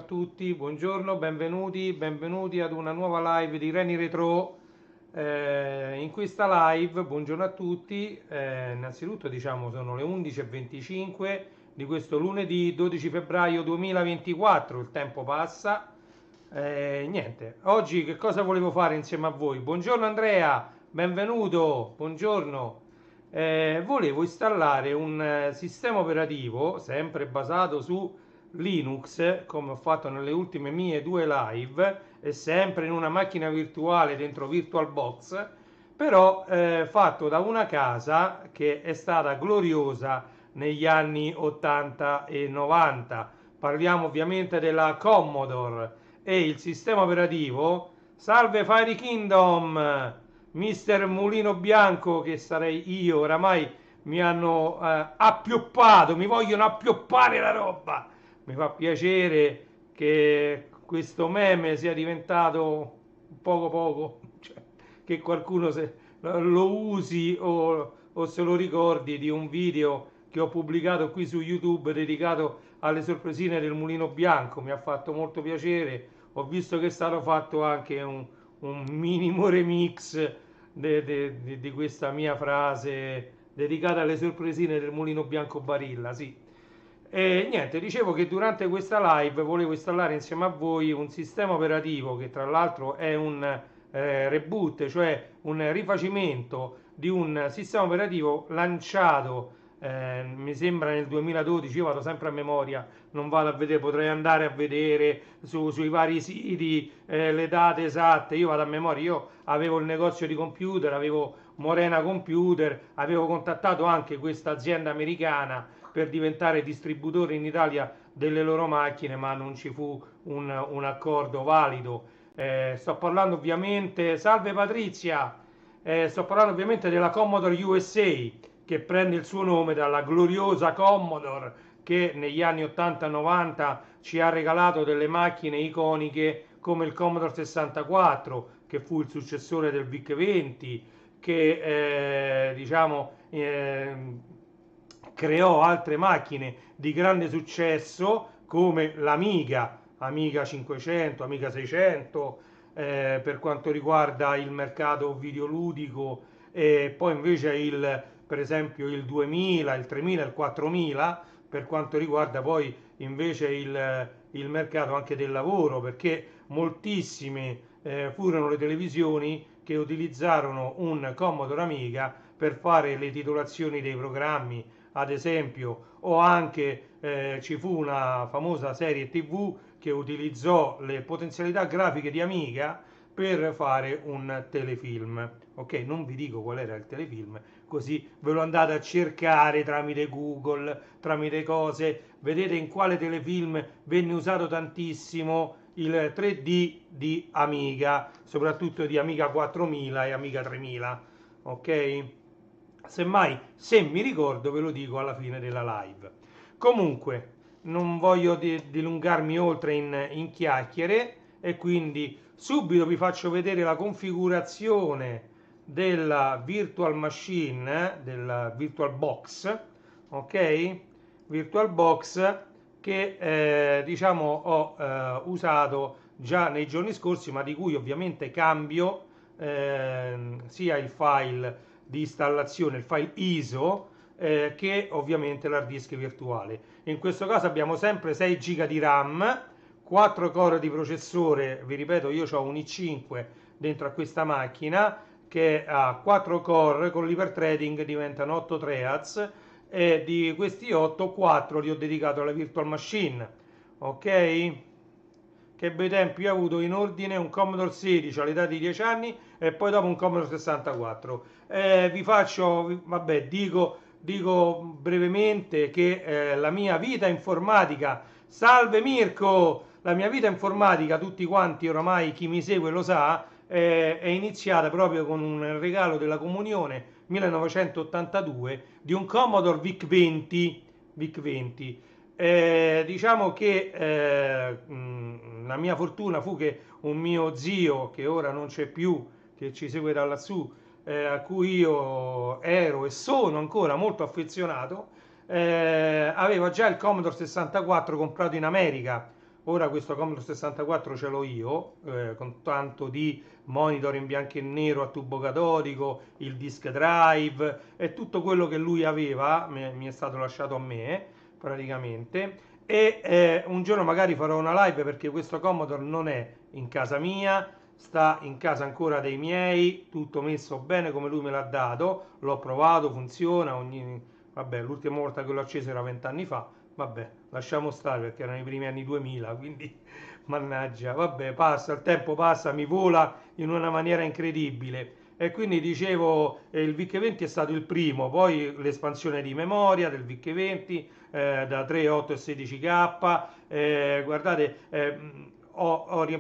a tutti, buongiorno, benvenuti ad una nuova live di Reni Retro. In questa live, buongiorno a tutti, innanzitutto diciamo sono le 11:25 di questo lunedì 12 febbraio 2024, il tempo passa. Niente, oggi che cosa volevo fare insieme a voi? Buongiorno Andrea, benvenuto, buongiorno. Volevo installare un sistema operativo sempre basato su Linux, come ho fatto nelle ultime mie due live, e sempre in una macchina virtuale dentro VirtualBox, però fatto da una casa che è stata gloriosa negli anni 80 e 90. Parliamo ovviamente della Commodore e il sistema operativo. Salve Fairy Kingdom! Mister Mulino Bianco, che sarei io, oramai mi hanno appioppato, mi vogliono appioppare la roba. Mi fa piacere che questo meme sia diventato poco, cioè, che qualcuno lo usi o se lo ricordi di un video che ho pubblicato qui su YouTube dedicato alle sorpresine del Mulino Bianco. Mi ha fatto molto piacere. Ho visto che è stato fatto anche un minimo remix di questa mia frase dedicata alle sorpresine del Mulino Bianco Barilla, sì. E niente, dicevo che durante questa live volevo installare insieme a voi un sistema operativo che tra l'altro è un reboot, cioè un rifacimento di un sistema operativo lanciato, mi sembra nel 2012, io vado sempre a memoria, non vado a vedere, potrei andare a vedere sui vari siti le date esatte, io vado a memoria, io avevo il negozio di computer, avevo Morena Computer, avevo contattato anche questa azienda americana per diventare distributore in Italia delle loro macchine, ma non ci fu un accordo valido. Sto parlando ovviamente, salve Patrizia, sto parlando ovviamente della Commodore USA, che prende il suo nome dalla gloriosa Commodore che negli anni 80-90 ci ha regalato delle macchine iconiche come il Commodore 64, che fu il successore del VIC-20, che creò altre macchine di grande successo come l'Amiga, Amiga 500, Amiga 600, per quanto riguarda il mercato videoludico, e poi invece per esempio il 2000, il 3000, il 4000 per quanto riguarda poi invece il mercato anche del lavoro, perché moltissime furono le televisioni che utilizzarono un Commodore Amiga per fare le titolazioni dei programmi, ad esempio, o anche ci fu una famosa serie TV che utilizzò le potenzialità grafiche di Amiga per fare un telefilm. Ok, non vi dico qual era il telefilm, così ve lo andate a cercare tramite Google, tramite cose, vedete in quale telefilm venne usato tantissimo il 3D di Amiga, soprattutto di Amiga 4000 e Amiga 3000, ok? Semmai, se mi ricordo, ve lo dico alla fine della live. Comunque, non voglio dilungarmi oltre in chiacchiere e quindi subito vi faccio vedere la configurazione della Virtual Machine, della Virtual Box, ok? Virtual Box che diciamo ho usato già nei giorni scorsi, ma di cui ovviamente cambio sia il file di installazione, il file ISO, che ovviamente l'hard disk virtuale. In questo caso abbiamo sempre 6 GB di RAM, 4 core di processore, vi ripeto io ho un i5 dentro a questa macchina che ha 4 core, con l'iperthreading diventano 8 threads, e di questi 8, 4 li ho dedicato alla virtual machine, ok? Che bei tempi ho avuto in ordine: un Commodore 16 all'età di 10 anni e poi dopo un Commodore 64. Vi faccio, vabbè, dico brevemente che la mia vita informatica, salve Mirko, la mia vita informatica, tutti quanti oramai, chi mi segue lo sa, è iniziata proprio con un regalo della comunione 1982 di un Commodore VIC-20. Diciamo che la mia fortuna fu che un mio zio, che ora non c'è più, che ci segue da lassù, a cui io ero e sono ancora molto affezionato, aveva già il Commodore 64 comprato in America, Ora questo Commodore 64 ce l'ho io, con tanto di monitor in bianco e nero a tubo catodico, il disk drive e tutto quello che lui aveva, mi è stato lasciato a me praticamente. E un giorno magari farò una live perché questo Commodore non è in casa mia, sta in casa ancora dei miei, tutto messo bene come lui me l'ha dato, l'ho provato, funziona, vabbè, l'ultima volta che l'ho acceso era 20 anni fa, vabbè, lasciamo stare perché erano i primi anni 2000, quindi mannaggia, vabbè, passa, il tempo passa, mi vola in una maniera incredibile. E quindi dicevo, il VIC-20 è stato il primo, poi l'espansione di memoria del VIC-20 da 3, 8 e 16K, guardate,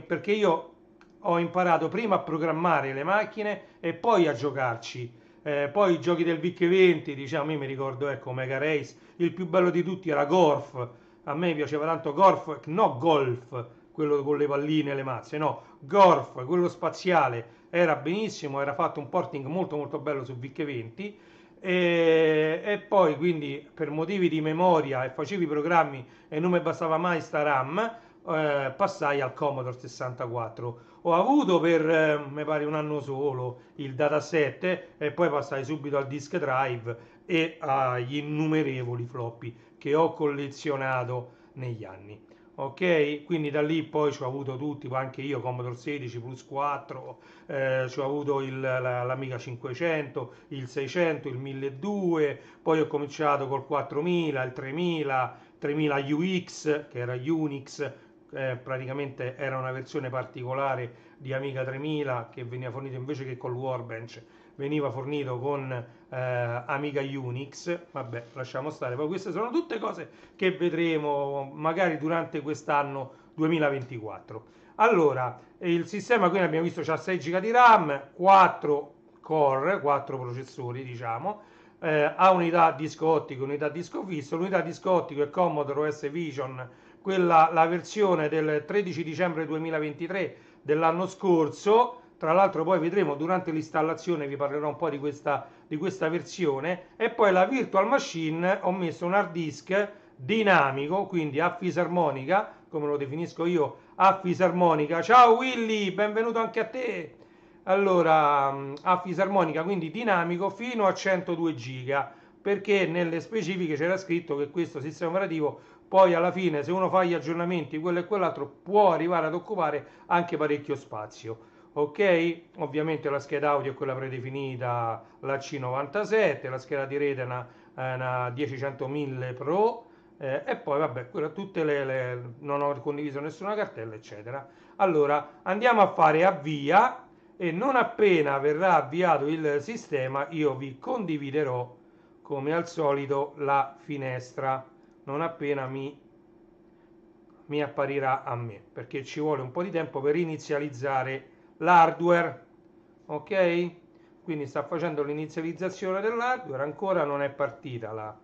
perché io ho imparato prima a programmare le macchine e poi a giocarci. Poi i giochi del VIC-20, diciamo, io mi ricordo, ecco, Mega Race, il più bello di tutti era Golf, a me piaceva tanto Golf, no Golf, quello con le palline e le mazze, no, Golf, quello spaziale, era benissimo, era fatto un porting molto molto bello su VIC-20 e poi quindi per motivi di memoria e facevi i programmi e non mi bastava mai sta RAM, passai al Commodore 64. Ho avuto per mi pare un anno solo il dataset e poi passai subito al disk drive e agli innumerevoli floppy che ho collezionato negli anni. Ok, quindi da lì poi ci ho avuto tutti, anche io Commodore 16 plus 4, ci ho avuto l'Amiga 500, il 600, il 1200, poi ho cominciato col 4000, il 3000, 3000 UX che era Unix, praticamente era una versione particolare di Amiga 3000 che veniva fornito invece che col Workbench, veniva fornito con Amiga Unix. Vabbè, lasciamo stare, poi queste sono tutte cose che vedremo magari durante quest'anno 2024. Allora, il sistema quindi abbiamo visto c'ha 6 GB di RAM, 4 core, 4 processori diciamo, ha unità disco ottico, unità disco fisso, l'unità disco ottico è Commodore OS Vision, quella, la versione del 13 dicembre 2023 dell'anno scorso. Tra l'altro poi vedremo durante l'installazione, vi parlerò un po' di questa versione. E poi la Virtual Machine, ho messo un hard disk dinamico, quindi a fisarmonica, come lo definisco io, a fisarmonica. Ciao Willy, benvenuto anche a te. Allora, a fisarmonica, quindi dinamico fino a 102 giga, perché nelle specifiche c'era scritto che questo sistema operativo poi alla fine, se uno fa gli aggiornamenti, quello e quell'altro, può arrivare ad occupare anche parecchio spazio. Ok, ovviamente la scheda audio è quella predefinita, la C97, la scheda di rete è una 10100 Pro, e poi vabbè, tutte non ho condiviso nessuna cartella, eccetera. Allora andiamo a fare avvia e non appena verrà avviato il sistema io vi condividerò come al solito la finestra, non appena mi apparirà a me, perché ci vuole un po' di tempo per inizializzare l'hardware. Ok, quindi sta facendo l'inizializzazione dell'hardware, ancora non è partita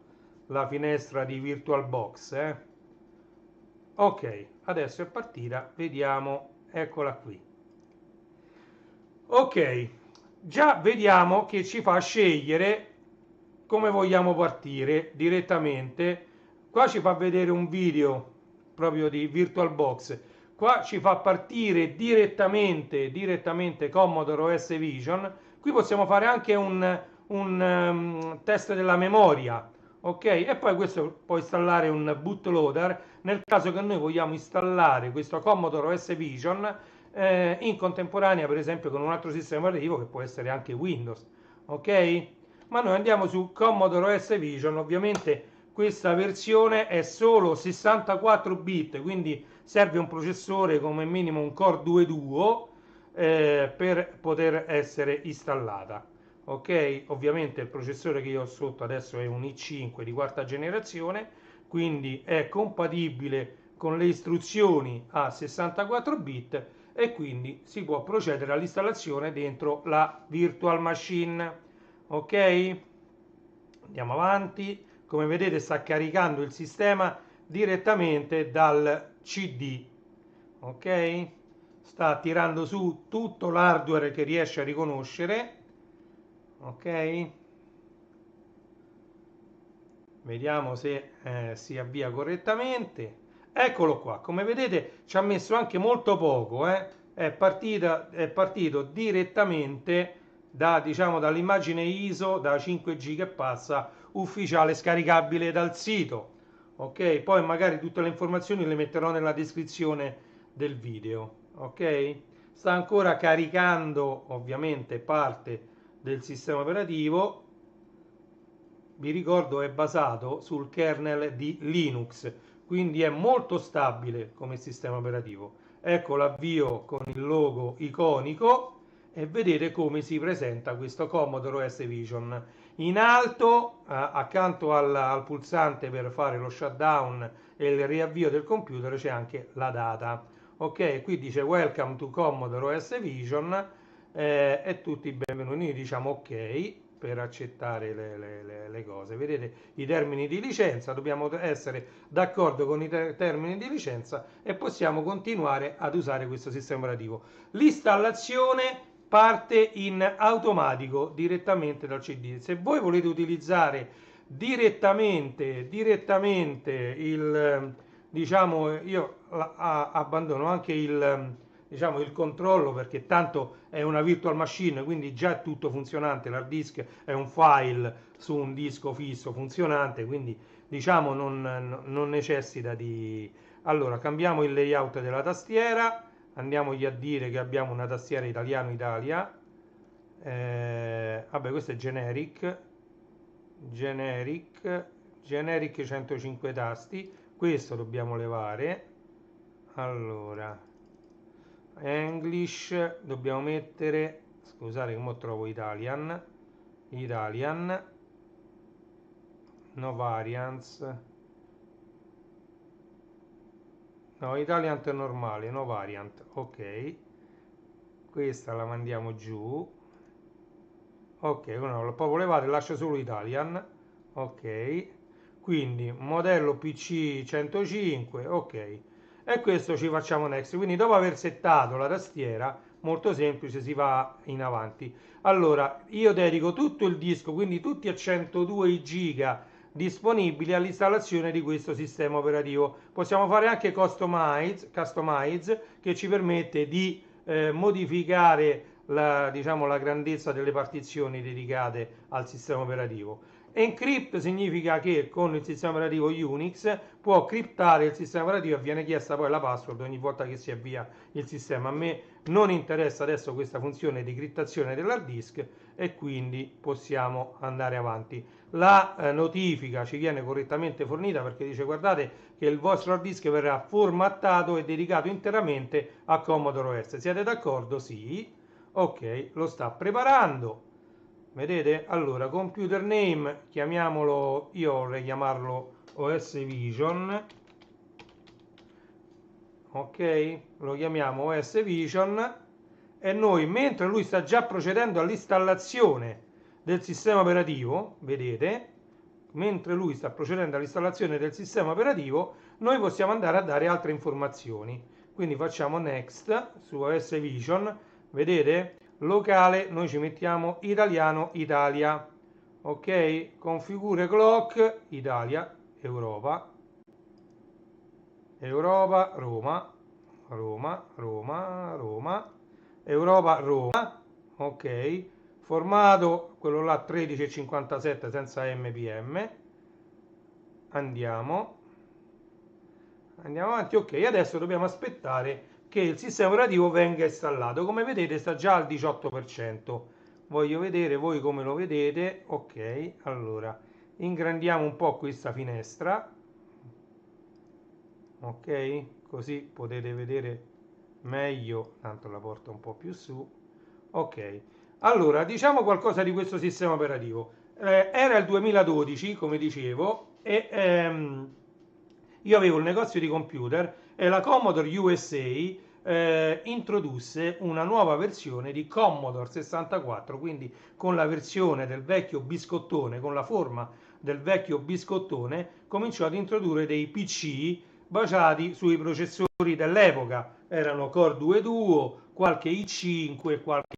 la finestra di VirtualBox. Ok, adesso è partita, vediamo, eccola qui. Ok, già vediamo che ci fa scegliere come vogliamo partire direttamente. Qua ci fa vedere un video proprio di VirtualBox, qua ci fa partire direttamente Commodore OS Vision. Qui possiamo fare anche un test della memoria, ok? E poi questo può installare un bootloader nel caso che noi vogliamo installare questo Commodore OS Vision in contemporanea, per esempio, con un altro sistema operativo che può essere anche Windows, ok? Ma noi andiamo su Commodore OS Vision. Ovviamente questa versione è solo 64 bit, quindi serve un processore come minimo un Core 2 Duo per poter essere installata. Ok, ovviamente il processore che io ho sotto adesso è un i5 di quarta generazione, quindi è compatibile con le istruzioni a 64 bit e quindi si può procedere all'installazione dentro la Virtual Machine. Ok, andiamo avanti. Come vedete sta caricando il sistema direttamente dal CD. Ok, sta tirando su tutto l'hardware che riesce a riconoscere. Ok, vediamo se si avvia correttamente. Eccolo qua, come vedete ci ha messo anche molto poco, è partito direttamente da, diciamo, dall'immagine ISO da 5 giga e passa ufficiale scaricabile dal sito. Ok, poi magari tutte le informazioni le metterò nella descrizione del video. Ok, sta ancora caricando ovviamente parte del sistema operativo. Vi ricordo è basato sul kernel di Linux, quindi è molto stabile come sistema operativo. Ecco l'avvio con il logo iconico e vedete come si presenta questo Commodore OS Vision. In alto, accanto al pulsante per fare lo shutdown e il riavvio del computer, c'è anche la data. Ok, qui dice Welcome to Commodore OS Vision e tutti benvenuti. Noi diciamo ok per accettare le cose. Vedete i termini di licenza, dobbiamo essere d'accordo con i termini di licenza e possiamo continuare ad usare questo sistema operativo. L'installazione parte in automatico direttamente dal CD. Se voi volete utilizzare direttamente il, diciamo, io abbandono anche il, diciamo, il controllo perché tanto è una virtual machine, quindi già è tutto funzionante, l'hard disk è un file su un disco fisso funzionante, quindi diciamo non necessita di... Allora, cambiamo il layout della tastiera, andiamogli a dire che abbiamo una tastiera italiano Italia, vabbè questo è generic 105 tasti, questo dobbiamo levare. Allora English dobbiamo mettere, scusate che mo trovo Italian, no variants, no Italian è normale, no variant, ok, questa la mandiamo giù, ok, no, lo proprio levate, lascia solo Italian, ok, quindi modello PC 105, ok, e questo ci facciamo next. Quindi dopo aver settato la tastiera, molto semplice, si va in avanti. Allora io dedico tutto il disco, quindi tutti e 102 giga disponibili all'installazione di questo sistema operativo. Possiamo fare anche customize che ci permette di modificare la, diciamo, la grandezza delle partizioni dedicate al sistema operativo. Encrypt significa che con il sistema operativo Unix può criptare il sistema operativo e viene chiesta poi la password ogni volta che si avvia il sistema. A me non interessa adesso questa funzione di criptazione dell'hard disk e quindi possiamo andare avanti. La notifica ci viene correttamente fornita perché dice guardate che il vostro hard disk verrà formattato e dedicato interamente a Commodore OS. Siete d'accordo? Sì. Ok, lo sta preparando. Vedete? Allora, computer name, chiamiamolo, io vorrei chiamarlo OS Vision, ok? Lo chiamiamo OS Vision e noi, mentre lui sta già procedendo all'installazione del sistema operativo, vedete? Mentre lui sta procedendo all'installazione del sistema operativo, noi possiamo andare a dare altre informazioni. Quindi facciamo next su OS Vision, vedete? Locale, noi ci mettiamo italiano Italia, ok, configure clock Italia Europa Roma Europa Roma, ok, formato quello là 1357 senza mpm, andiamo avanti, ok, adesso dobbiamo aspettare che il sistema operativo venga installato. Come vedete sta già al 18%. Voglio vedere voi come lo vedete. Ok, allora ingrandiamo un po' questa finestra, ok, così potete vedere meglio, tanto la porto un po' più su. Ok, allora diciamo qualcosa di questo sistema operativo. Era il 2012 come dicevo e io avevo il negozio di computer e la Commodore USA introdusse una nuova versione di Commodore 64, quindi con la versione del vecchio biscottone, con la forma del vecchio biscottone, cominciò ad introdurre dei PC basati sui processori dell'epoca. Erano Core 2 Duo, qualche i5 e qualche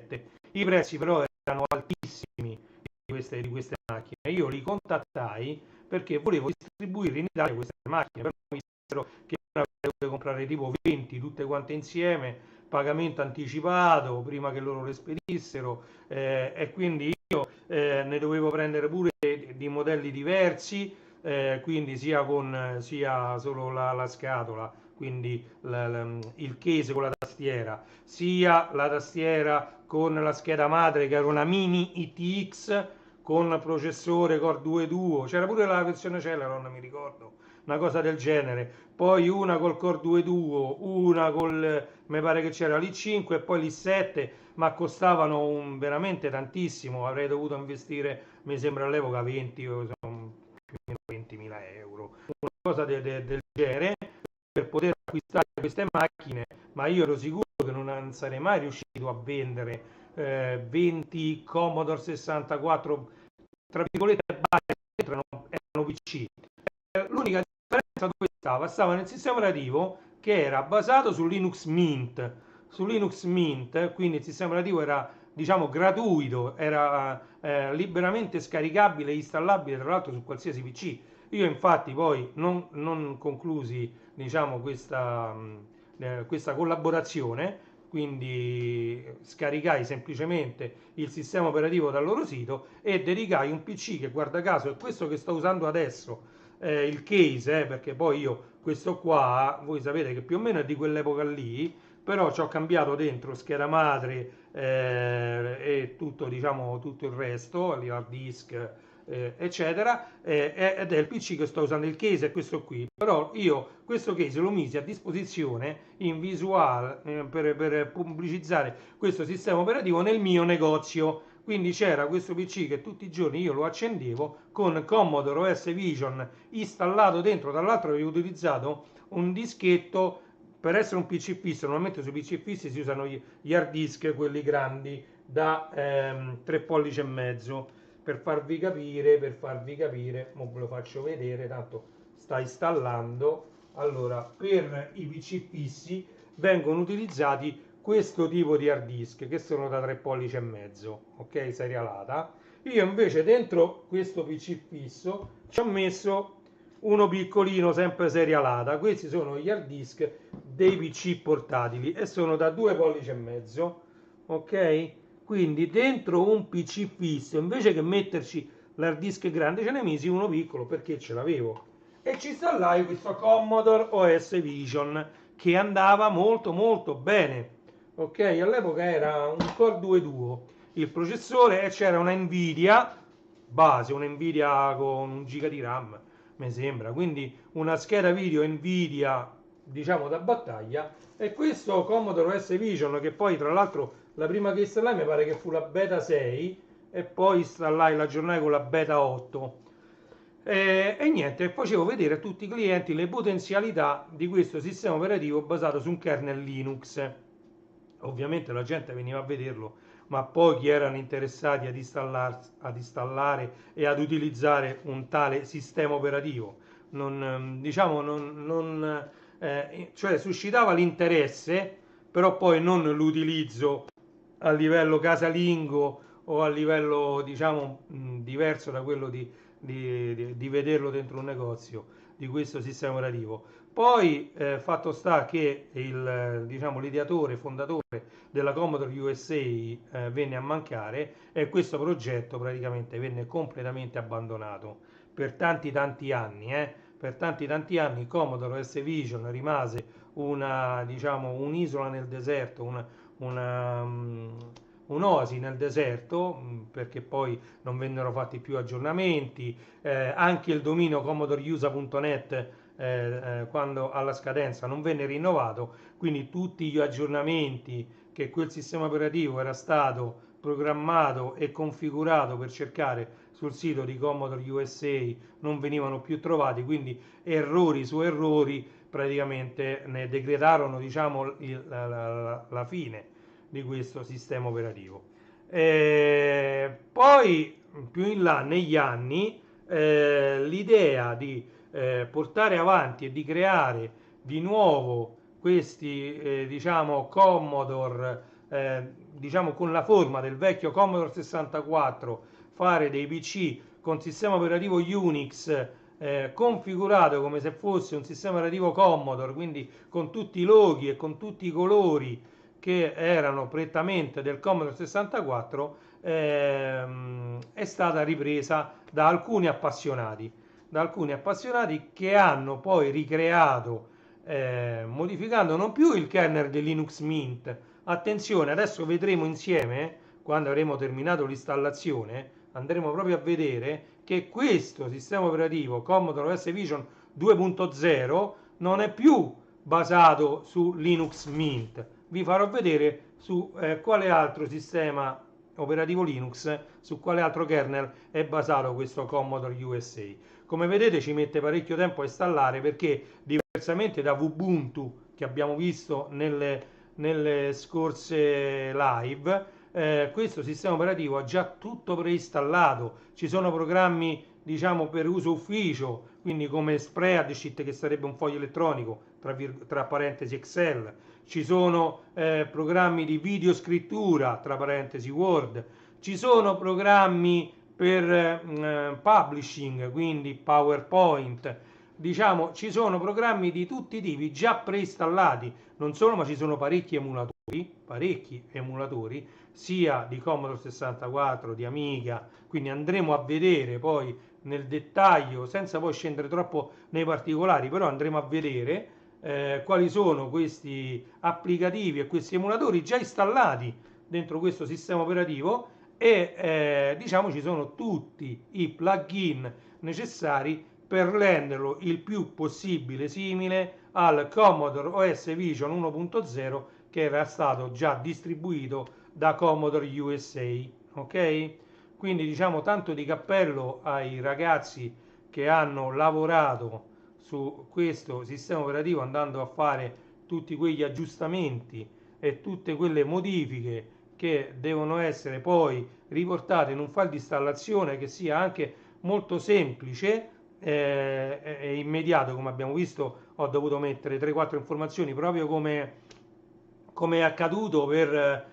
i7. I prezzi però erano altissimi di queste macchine. Io li contattai perché volevo distribuire in Italia queste macchine, però mi che avrei dovuto comprare tipo 20 tutte quante insieme, pagamento anticipato prima che loro le spedissero, e quindi io ne dovevo prendere pure di modelli diversi, quindi sia solo la scatola, quindi il case con la tastiera, sia la tastiera con la scheda madre che era una mini ITX con processore Core 2 Duo, c'era pure la versione Celeron, mi ricordo, una cosa del genere, poi una col Core 2 Duo, una mi pare che c'era l'i5 e poi l'i7, ma costavano veramente tantissimo, avrei dovuto investire, mi sembra all'epoca 20, più o meno 20.000 euro, una cosa del genere, per poter acquistare queste macchine, ma io ero sicuro che non sarei mai riuscito a vendere 20 Commodore 64, tra virgolette, erano PC. L'unica differenza dove stava? Stava nel sistema operativo che era basato su Linux Mint. Su Linux Mint, quindi il sistema operativo era, diciamo, gratuito, era liberamente scaricabile e installabile tra l'altro su qualsiasi PC. Io infatti poi non conclusi, diciamo, questa collaborazione, quindi scaricai semplicemente il sistema operativo dal loro sito e dedicai un PC che, guarda caso, è questo che sto usando adesso, il case, perché poi io questo qua, voi sapete che più o meno è di quell'epoca lì, però ci ho cambiato dentro scheda madre e tutto, diciamo, tutto il resto, l'hard disk, eccetera, ed è il PC che sto usando, il case è questo qui, però io questo case lo misi a disposizione in visual per pubblicizzare questo sistema operativo nel mio negozio, quindi c'era questo PC che tutti i giorni io lo accendevo con Commodore OS Vision installato dentro, tra l'altro avevo utilizzato un dischetto per essere un PC fisso. Normalmente sui PC fissi si usano gli hard disk, quelli grandi da 3 pollici e mezzo, per farvi capire, mo ve lo faccio vedere, tanto sta installando. Allora, per i PC fissi vengono utilizzati questo tipo di hard disk che sono da 3 pollici e mezzo, ok, serialata. Io invece dentro questo PC fisso ci ho messo uno piccolino, sempre serialata. Questi sono gli hard disk dei PC portatili e sono da 2 pollici e mezzo, ok? Quindi dentro un PC fisso, invece che metterci l'hard disk grande, ce ne misi uno piccolo perché ce l'avevo. E ci installai questo Commodore OS Vision che andava molto molto bene. Ok, all'epoca era un Core 2 Duo il processore e c'era una Nvidia base, un Nvidia con 1 giga di RAM, mi sembra, quindi una scheda video Nvidia, diciamo, da battaglia. E questo Commodore OS Vision, che poi tra l'altro la prima che installai mi pare che fu la beta 6 e poi installai la giornata con la beta 8. E niente, facevo vedere a tutti i clienti le potenzialità di questo sistema operativo basato su un kernel Linux. Ovviamente la gente veniva a vederlo, ma pochi erano interessati ad installare e ad utilizzare un tale sistema operativo. Diciamo, cioè suscitava l'interesse, però poi non l'utilizzo a livello casalingo o a livello, diciamo, diverso da quello di vederlo dentro un negozio di questo sistema operativo. Poi fatto sta che diciamo, l'ideatore, fondatore della Commodore USA venne a mancare e questo progetto praticamente venne completamente abbandonato per tanti tanti anni. Per tanti anni Commodore OS Vision rimase diciamo, un'isola nel deserto, una, un'oasi nel deserto, perché poi non vennero fatti più aggiornamenti, anche il dominio commodoreusa.net quando alla scadenza non venne rinnovato, quindi tutti gli aggiornamenti che quel sistema operativo era stato programmato e configurato per cercare sul sito di Commodore USA non venivano più trovati, quindi errori su errori praticamente ne decretarono, diciamo, la fine di questo sistema operativo. Poi più in là negli anni l'idea di portare avanti e di creare di nuovo questi diciamo Commodore diciamo con la forma del vecchio Commodore 64, fare dei PC con sistema operativo Unix configurato come se fosse un sistema operativo Commodore, quindi con tutti i loghi e con tutti i colori che erano prettamente del Commodore 64, è stata ripresa da alcuni appassionati che hanno poi ricreato, modificando non più il kernel di Linux Mint. Attenzione, adesso vedremo insieme, quando avremo terminato l'installazione, andremo proprio a vedere che questo sistema operativo Commodore OS Vision 2.0 non è più basato su Linux Mint. Vi farò vedere su quale altro sistema operativo Linux, su quale altro kernel è basato questo Commodore USA. Come vedete ci mette parecchio tempo a installare, perché diversamente da Ubuntu che abbiamo visto nelle scorse live, questo sistema operativo ha già tutto preinstallato. Ci sono programmi, diciamo, per uso ufficio, quindi come Spreadsheet, che sarebbe un foglio elettronico, tra parentesi Excel. Ci sono programmi di videoscrittura, tra parentesi Word. Ci sono programmi per publishing, quindi PowerPoint. Diciamo, ci sono programmi di tutti i tipi già preinstallati. Non solo, ma ci sono parecchi emulatori, sia di Commodore 64, di Amiga, quindi andremo a vedere poi nel dettaglio, senza poi scendere troppo nei particolari, però andremo a vedere quali sono questi applicativi e questi emulatori già installati dentro questo sistema operativo, e diciamo ci sono tutti i plugin necessari per renderlo il più possibile simile al Commodore OS Vision 1.0 che era stato già distribuito da Commodore USA. Ok? Quindi diciamo tanto di cappello ai ragazzi che hanno lavorato su questo sistema operativo, andando a fare tutti quegli aggiustamenti e tutte quelle modifiche che devono essere poi riportate in un file di installazione che sia anche molto semplice e immediato. Come abbiamo visto, ho dovuto mettere 3-4 informazioni, proprio come è accaduto per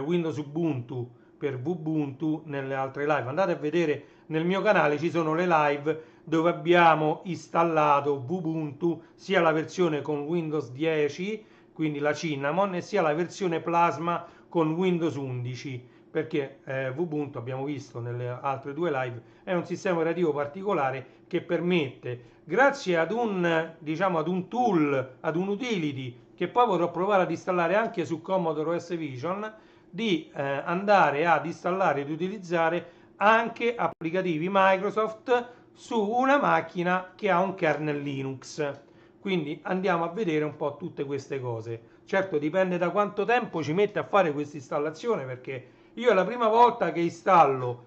Windows Ubuntu, per Ubuntu nelle altre live. Andate a vedere nel mio canale, ci sono le live dove abbiamo installato Ubuntu, sia la versione con Windows 10, quindi la Cinnamon, e sia la versione Plasma con Windows 11, perché Ubuntu, abbiamo visto nelle altre due live, è un sistema operativo particolare che permette, grazie ad un tool, ad un utility che poi potrò provare ad installare anche su Commodore OS Vision, di andare ad installare ed utilizzare anche applicativi Microsoft su una macchina che ha un kernel Linux. Quindi andiamo a vedere un po' tutte queste cose. Certo, dipende da quanto tempo ci mette a fare questa installazione, perché io è la prima volta che installo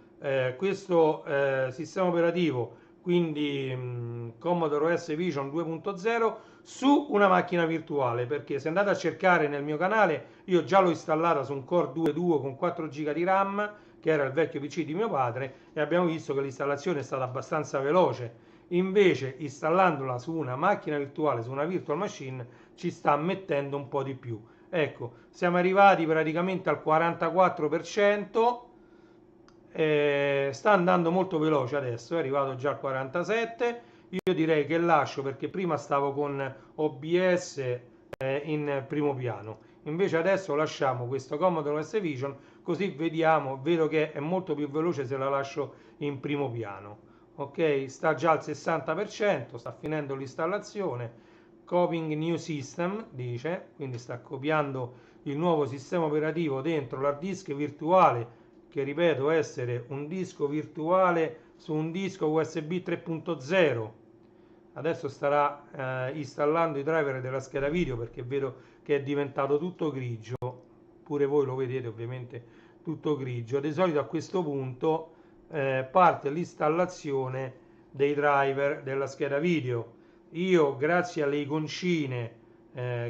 questo sistema operativo, quindi Commodore OS Vision 2.0, su una macchina virtuale, perché se andate a cercare nel mio canale, io già l'ho installata su un Core 2 Duo con 4 GB di RAM, che era il vecchio PC di mio padre, e abbiamo visto che l'installazione è stata abbastanza veloce. Invece installandola su una macchina virtuale, su una virtual machine, ci sta mettendo un po' di più. Ecco, siamo arrivati praticamente al 44%, sta andando molto veloce adesso, è arrivato già al 47%. Io direi che lascio, perché prima stavo con OBS in primo piano, invece adesso lasciamo questo Commodore OS Vision, così vediamo, vedo che è molto più veloce se la lascio in primo piano. Ok, sta già al 60%, sta finendo l'installazione. Copying new system, dice, quindi sta copiando il nuovo sistema operativo dentro l'hard disk virtuale, che ripeto essere un disco virtuale su un disco USB 3.0. Adesso starà installando i driver della scheda video, perché vedo che è diventato tutto grigio, pure voi lo vedete ovviamente tutto grigio. Di solito a questo punto parte l'installazione dei driver della scheda video. Io, grazie alle iconcine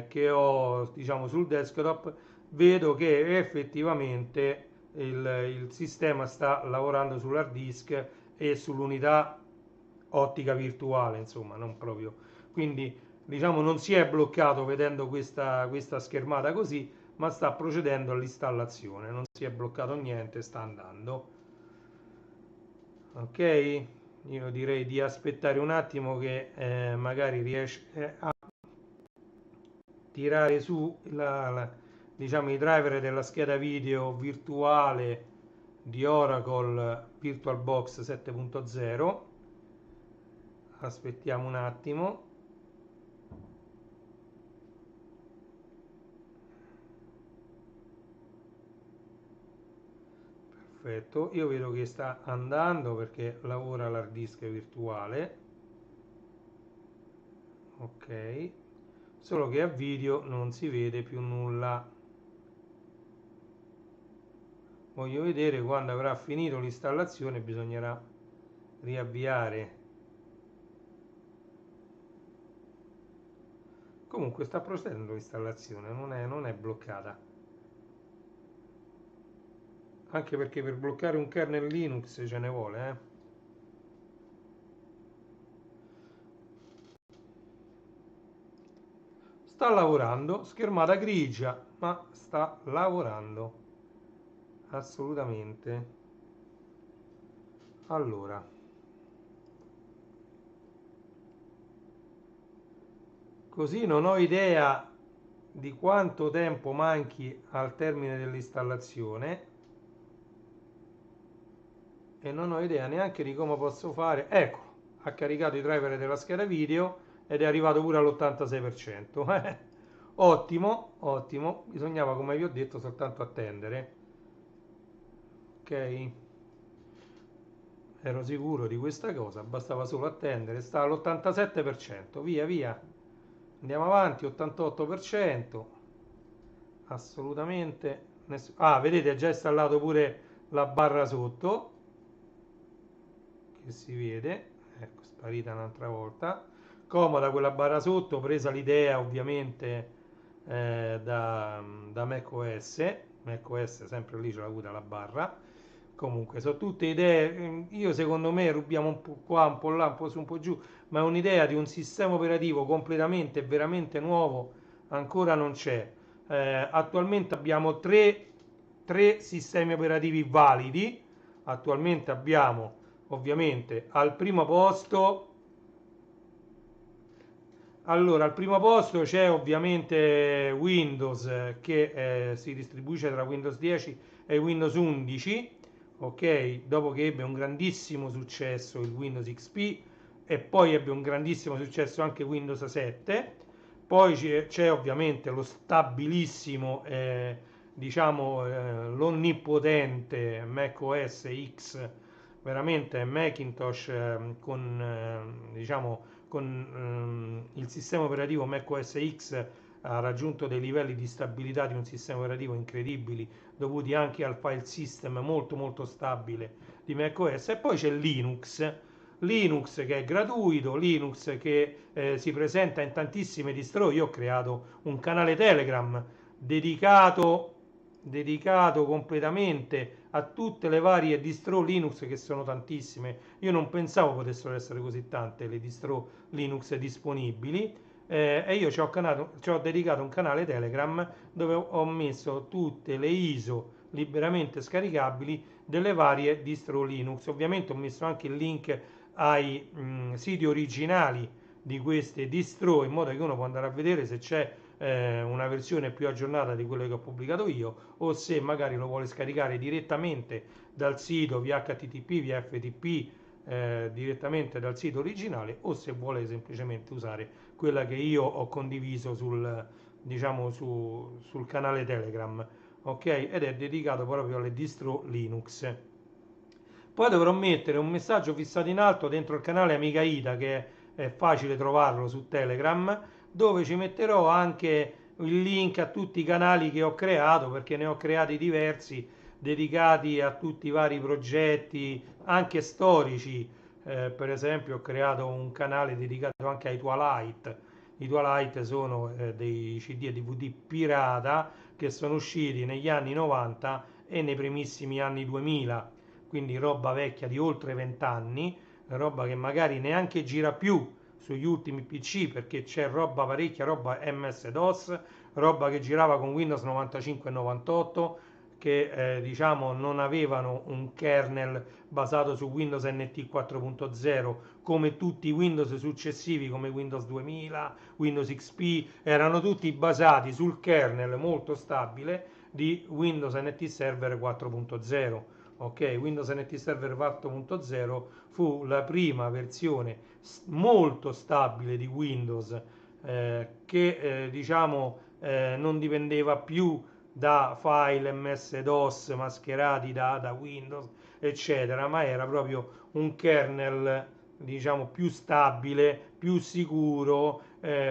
che ho, diciamo, sul desktop, vedo che effettivamente il sistema sta lavorando sull'hard disk e sull'unità ottica virtuale, insomma, non proprio. Quindi, diciamo, non si è bloccato vedendo questa schermata così, ma sta procedendo all'installazione. Non si è bloccato niente, sta andando. Ok? io direi di aspettare un attimo che magari riesce a tirare su diciamo, i driver della scheda video virtuale di Oracle VirtualBox 7.0. Aspettiamo un attimo. Perfetto, io vedo che sta andando perché lavora l'hard disk virtuale. Ok, solo che a video non si vede più nulla. Voglio vedere quando avrà finito l'installazione, bisognerà riavviare. Comunque sta procedendo l'installazione, non è bloccata. Anche perché per bloccare un kernel Linux ce ne vuole, eh. Sta lavorando, schermata grigia, ma sta lavorando. Assolutamente. Allora, così non ho idea di quanto tempo manchi al termine dell'installazione e non ho idea neanche di come posso fare. Ecco, ha caricato i driver della scheda video ed è arrivato pure all'86%. Ottimo, ottimo. Bisognava, come vi ho detto, soltanto attendere. Ok, ero sicuro di questa cosa, bastava solo attendere. Sta all'87%. Via, via. Andiamo avanti, 88%. Assolutamente. Ah, vedete, è già installato pure la barra sotto, che si vede. Ecco, sparita un'altra volta. Comoda quella barra sotto, presa l'idea ovviamente da macOS. macOS sempre lì ce l'ha avuta la barra. Comunque sono tutte idee, io secondo me rubiamo un po' qua, un po' là, un po' su, un po' giù, ma un'idea di un sistema operativo completamente e veramente nuovo ancora non c'è. Attualmente abbiamo tre sistemi operativi validi. Attualmente abbiamo ovviamente al primo posto. Allora, al primo posto c'è ovviamente Windows che si distribuisce tra Windows 10 e Windows 11, ok? Dopo che ebbe un grandissimo successo il Windows XP e poi ebbe un grandissimo successo anche Windows 7. Poi c'è ovviamente lo stabilissimo, diciamo, l'onnipotente macOS X, veramente Macintosh diciamo, con il sistema operativo macOS X ha raggiunto dei livelli di stabilità di un sistema operativo incredibili, dovuti anche al file system molto molto stabile di macOS. E poi c'è Linux che è gratuito, Linux che si presenta in tantissime distro. Io ho creato un canale Telegram dedicato completamente a tutte le varie distro Linux, che sono tantissime. Io non pensavo potessero essere così tante le distro Linux disponibili, e io ci ho dedicato un canale Telegram dove ho messo tutte le ISO liberamente scaricabili delle varie distro Linux. Ovviamente ho messo anche il link ai siti originali di queste distro, in modo che uno può andare a vedere se c'è una versione più aggiornata di quelle che ho pubblicato io, o se magari lo vuole scaricare direttamente dal sito via HTTP, via FTP, direttamente dal sito originale, o se vuole semplicemente usare quella che io ho condiviso diciamo, sul canale Telegram, ok? Ed è dedicato proprio alle distro Linux. Poi dovrò mettere un messaggio fissato in alto dentro il canale Amica Ida, che è facile trovarlo su Telegram, dove ci metterò anche il link a tutti i canali che ho creato, perché ne ho creati diversi dedicati a tutti i vari progetti, anche storici. Per esempio ho creato un canale dedicato anche ai Twilight. I Twilight sono dei CD e DVD pirata che sono usciti negli anni 90 e nei primissimi anni 2000, quindi roba vecchia di oltre 20 anni, roba che magari neanche gira più sugli ultimi PC, perché c'è roba parecchia, roba MS-DOS, roba che girava con Windows 95 e 98, che diciamo non avevano un kernel basato su Windows NT 4.0 come tutti i Windows successivi come Windows 2000, Windows XP, erano tutti basati sul kernel molto stabile di Windows NT Server 4.0. Ok, Windows NT Server 4.0 fu la prima versione molto stabile di Windows che diciamo non dipendeva più da file MS-DOS mascherati da Windows, eccetera, ma era proprio un kernel diciamo più stabile, più sicuro,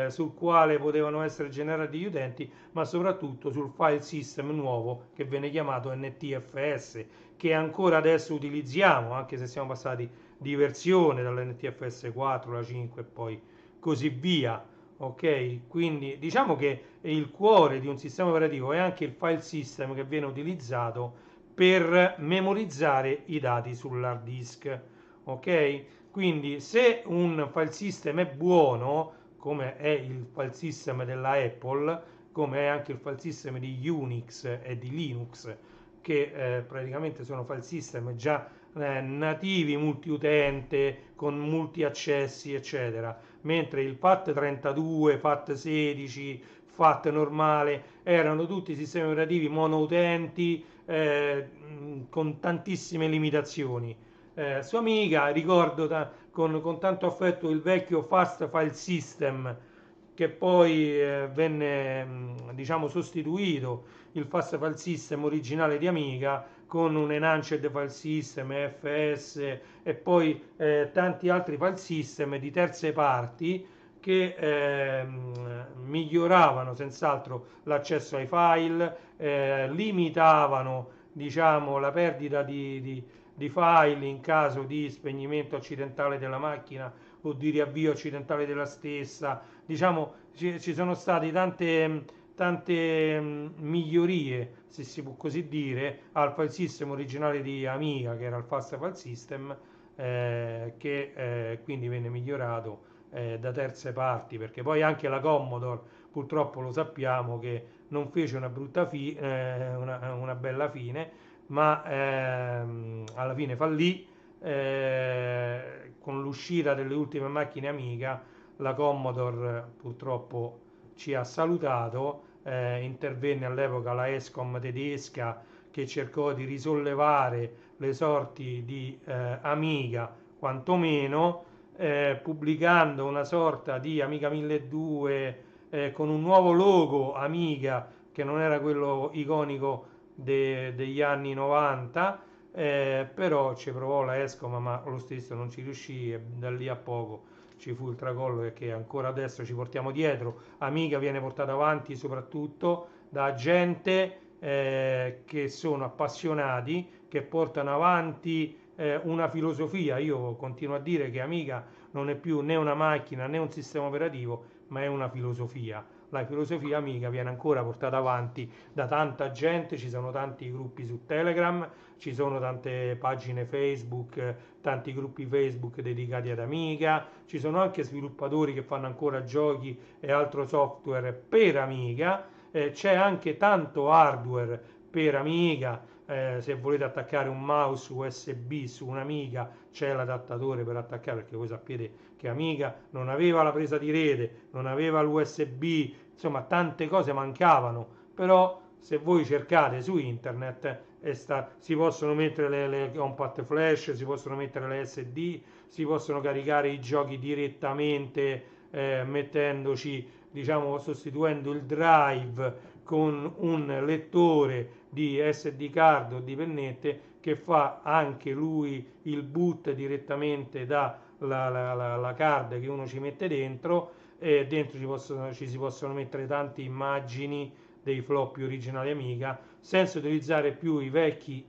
sul quale potevano essere generati gli utenti, ma soprattutto sul file system nuovo che viene chiamato NTFS, che ancora adesso utilizziamo, anche se siamo passati di versione dall'NTFS 4, la 5 e poi così via. Ok, quindi diciamo che il cuore di un sistema operativo è anche il file system che viene utilizzato per memorizzare i dati sull'hard disk. Ok, quindi se un file system è buono, come è il file system della Apple, come è anche il file system di Unix e di Linux, che praticamente sono file system già nativi multiutente con multi accessi eccetera, mentre il FAT32, FAT16, FAT normale erano tutti sistemi operativi monoutenti con tantissime limitazioni. Su Amiga ricordo con tanto affetto il vecchio Fast File System che poi venne diciamo sostituito il Fast File System originale di Amiga con un Enhanced File System, FS e poi tanti altri file system di terze parti che miglioravano senz'altro l'accesso ai file, limitavano diciamo la perdita di file in caso di spegnimento accidentale della macchina o di riavvio accidentale della stessa. Diciamo ci sono state tante migliorie, se si può così dire, al file system originale di Amiga, che era il Fast File System, che quindi venne migliorato da terze parti, perché poi anche la Commodore, purtroppo lo sappiamo, che non fece una bella fine, ma alla fine fallì. Con l'uscita delle ultime macchine Amiga la Commodore purtroppo ci ha salutato, intervenne all'epoca la Escom tedesca che cercò di risollevare le sorti di Amiga quantomeno, pubblicando una sorta di Amiga 1200 con un nuovo logo Amiga che non era quello iconico degli anni 90, però ci provò la Escom ma lo stesso non ci riuscì e da lì a poco ci fu il tracollo che ancora adesso ci portiamo dietro. Amiga viene portata avanti soprattutto da gente che sono appassionati, che portano avanti una filosofia. Io continuo a dire che Amiga non è più né una macchina né un sistema operativo, ma è una filosofia. La filosofia Amiga viene ancora portata avanti da tanta gente, ci sono tanti gruppi su Telegram, ci sono tante pagine Facebook, tanti gruppi Facebook dedicati ad Amiga, ci sono anche sviluppatori che fanno ancora giochi e altro software per Amiga, c'è anche tanto hardware per Amiga, se volete attaccare un mouse USB su un'Amiga c'è l'adattatore per attaccare, perché voi sapete che Amiga non aveva la presa di rete, non aveva l'USB, insomma tante cose mancavano, però se voi cercate su internet si possono mettere le compact flash, si possono mettere le SD, si possono caricare i giochi direttamente mettendoci, diciamo, sostituendo il drive con un lettore di SD card o di pennette che fa anche lui il boot direttamente la card che uno ci mette dentro, e dentro ci si possono mettere tante immagini dei floppy originali Amiga senza utilizzare più i vecchi.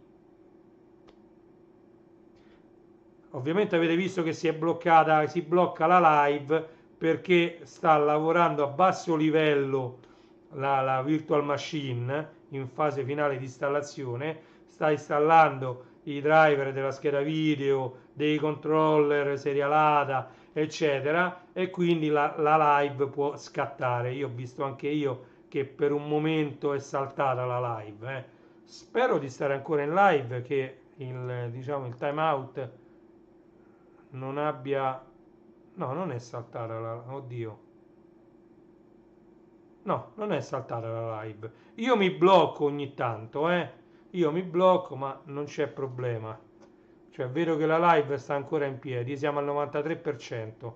Ovviamente avete visto che si blocca la live perché sta lavorando a basso livello la virtual machine in fase finale di installazione, sta installando i driver della scheda video, dei controller serialata eccetera, e quindi la live può scattare. Io ho visto anche io che per un momento è saltata la live, Spero di stare ancora in live, che diciamo, il timeout non abbia... No, non è saltata la... Oddio. No, non è saltata la live. Io mi blocco ogni tanto, eh. Io mi blocco, ma non c'è problema. Cioè, vedo che la live sta ancora in piedi, siamo al 93%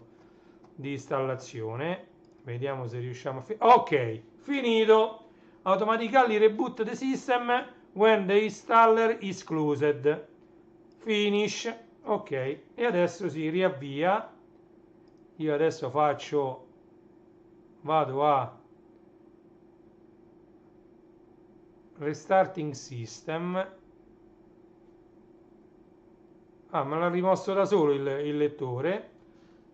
di installazione. Vediamo se riusciamo a... Ok, finito. Automatically reboot the system when the installer is closed. Finish. Ok, e adesso si riavvia. Io adesso vado a restarting system. Ah, me l'ha rimosso da solo il lettore.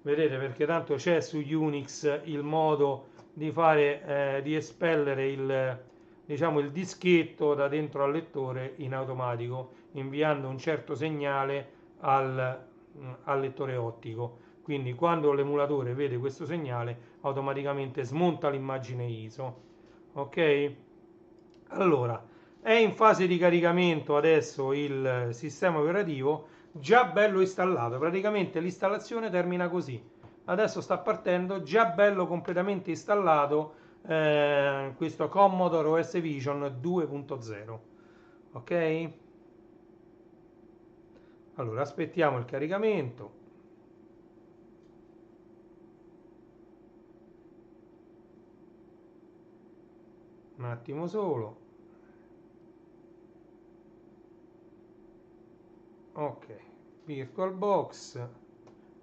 Vedete, perché tanto c'è su Unix il modo di fare, di espellere diciamo, il dischetto da dentro al lettore in automatico, inviando un certo segnale al lettore ottico. Quindi quando l'emulatore vede questo segnale, automaticamente smonta l'immagine ISO. Ok? Allora, è in fase di caricamento adesso il sistema operativo, già bello installato. Praticamente l'installazione termina così. Adesso sta partendo, già bello completamente installato, questo Commodore OS Vision 2.0. Ok? Allora, aspettiamo il caricamento. Un attimo solo. Ok, VirtualBox,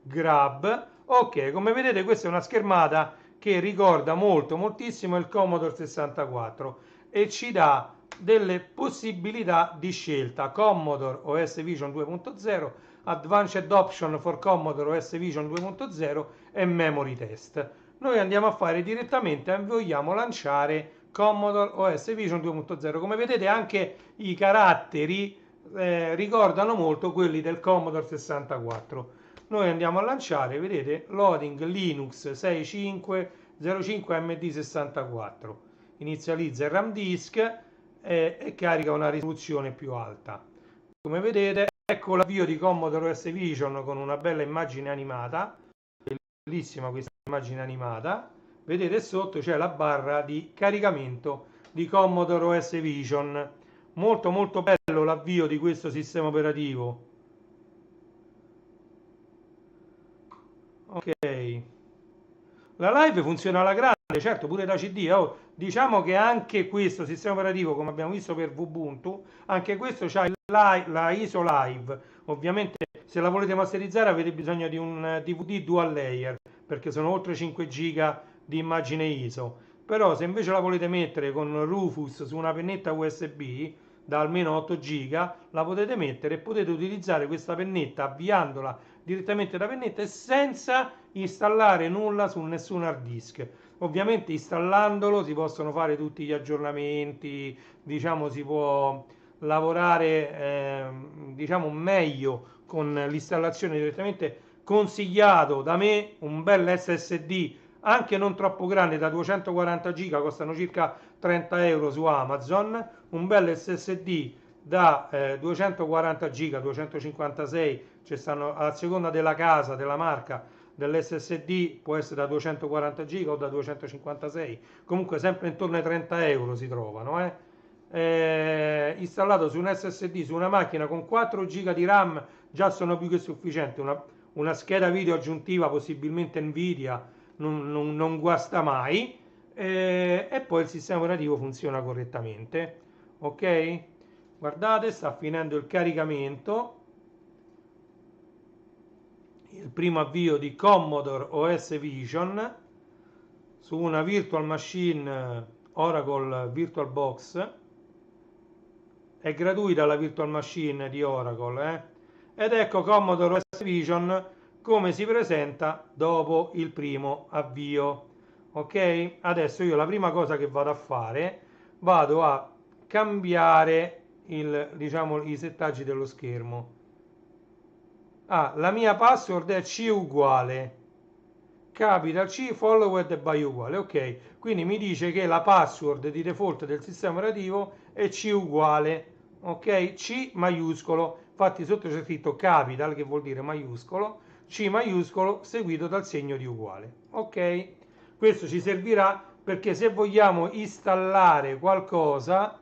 Grab. Ok, come vedete questa è una schermata che ricorda moltissimo il Commodore 64 e ci dà delle possibilità di scelta: Commodore OS Vision 2.0, Advanced Option for Commodore OS Vision 2.0 e Memory Test. Noi andiamo a fare direttamente, vogliamo lanciare Commodore OS Vision 2.0. Come vedete anche i caratteri ricordano molto quelli del Commodore 64. Noi andiamo a lanciare, vedete, loading Linux 6505 MD64, inizializza il RAM disk e carica una risoluzione più alta. Come vedete, ecco l'avvio di Commodore OS Vision con una bella immagine animata, bellissima questa immagine animata. Vedete sotto c'è la barra di caricamento di Commodore OS Vision. Molto bello l'avvio di questo sistema operativo. Ok, la live funziona alla grande, certo, pure da CD. Oh. Diciamo che anche questo sistema operativo, come abbiamo visto per Ubuntu, anche questo ha la ISO Live. Ovviamente se la volete masterizzare avete bisogno di un DVD dual layer, perché sono oltre 5 giga di immagine ISO. Però se invece la volete mettere con Rufus su una pennetta USB da almeno 8 giga, la potete mettere e potete utilizzare questa pennetta avviandola direttamente da pennetta e senza installare nulla su nessun hard disk. Ovviamente installandolo si possono fare tutti gli aggiornamenti, diciamo si può lavorare diciamo meglio con l'installazione direttamente. Consigliato da me un bel SSD anche non troppo grande, da 240 giga, costano circa 30 euro su Amazon. Un bel SSD da 240 giga, 256, ci stanno a seconda della casa, della marca dell'SSD, può essere da 240 giga o da 256, comunque sempre intorno ai 30 euro si trovano. Installato su un SSD, su una macchina con 4 giga di RAM, già sono più che sufficienti. Una scheda video aggiuntiva, possibilmente Nvidia, non guasta mai. E poi il sistema operativo funziona correttamente. Ok? Guardate, sta finendo il caricamento. Il primo avvio di Commodore OS Vision su una virtual machine Oracle VirtualBox. È gratuita la virtual machine di Oracle, ed ecco Commodore OS Vision come si presenta dopo il primo avvio. Ok, adesso io la prima cosa che vado a fare, vado a cambiare diciamo, i settaggi dello schermo. La mia password è C uguale capital C followed by uguale, ok, quindi mi dice che la password di default del sistema operativo è C uguale, ok, C maiuscolo, infatti sotto c'è scritto capital che vuol dire maiuscolo, C maiuscolo seguito dal segno di uguale, ok, questo ci servirà perché se vogliamo installare qualcosa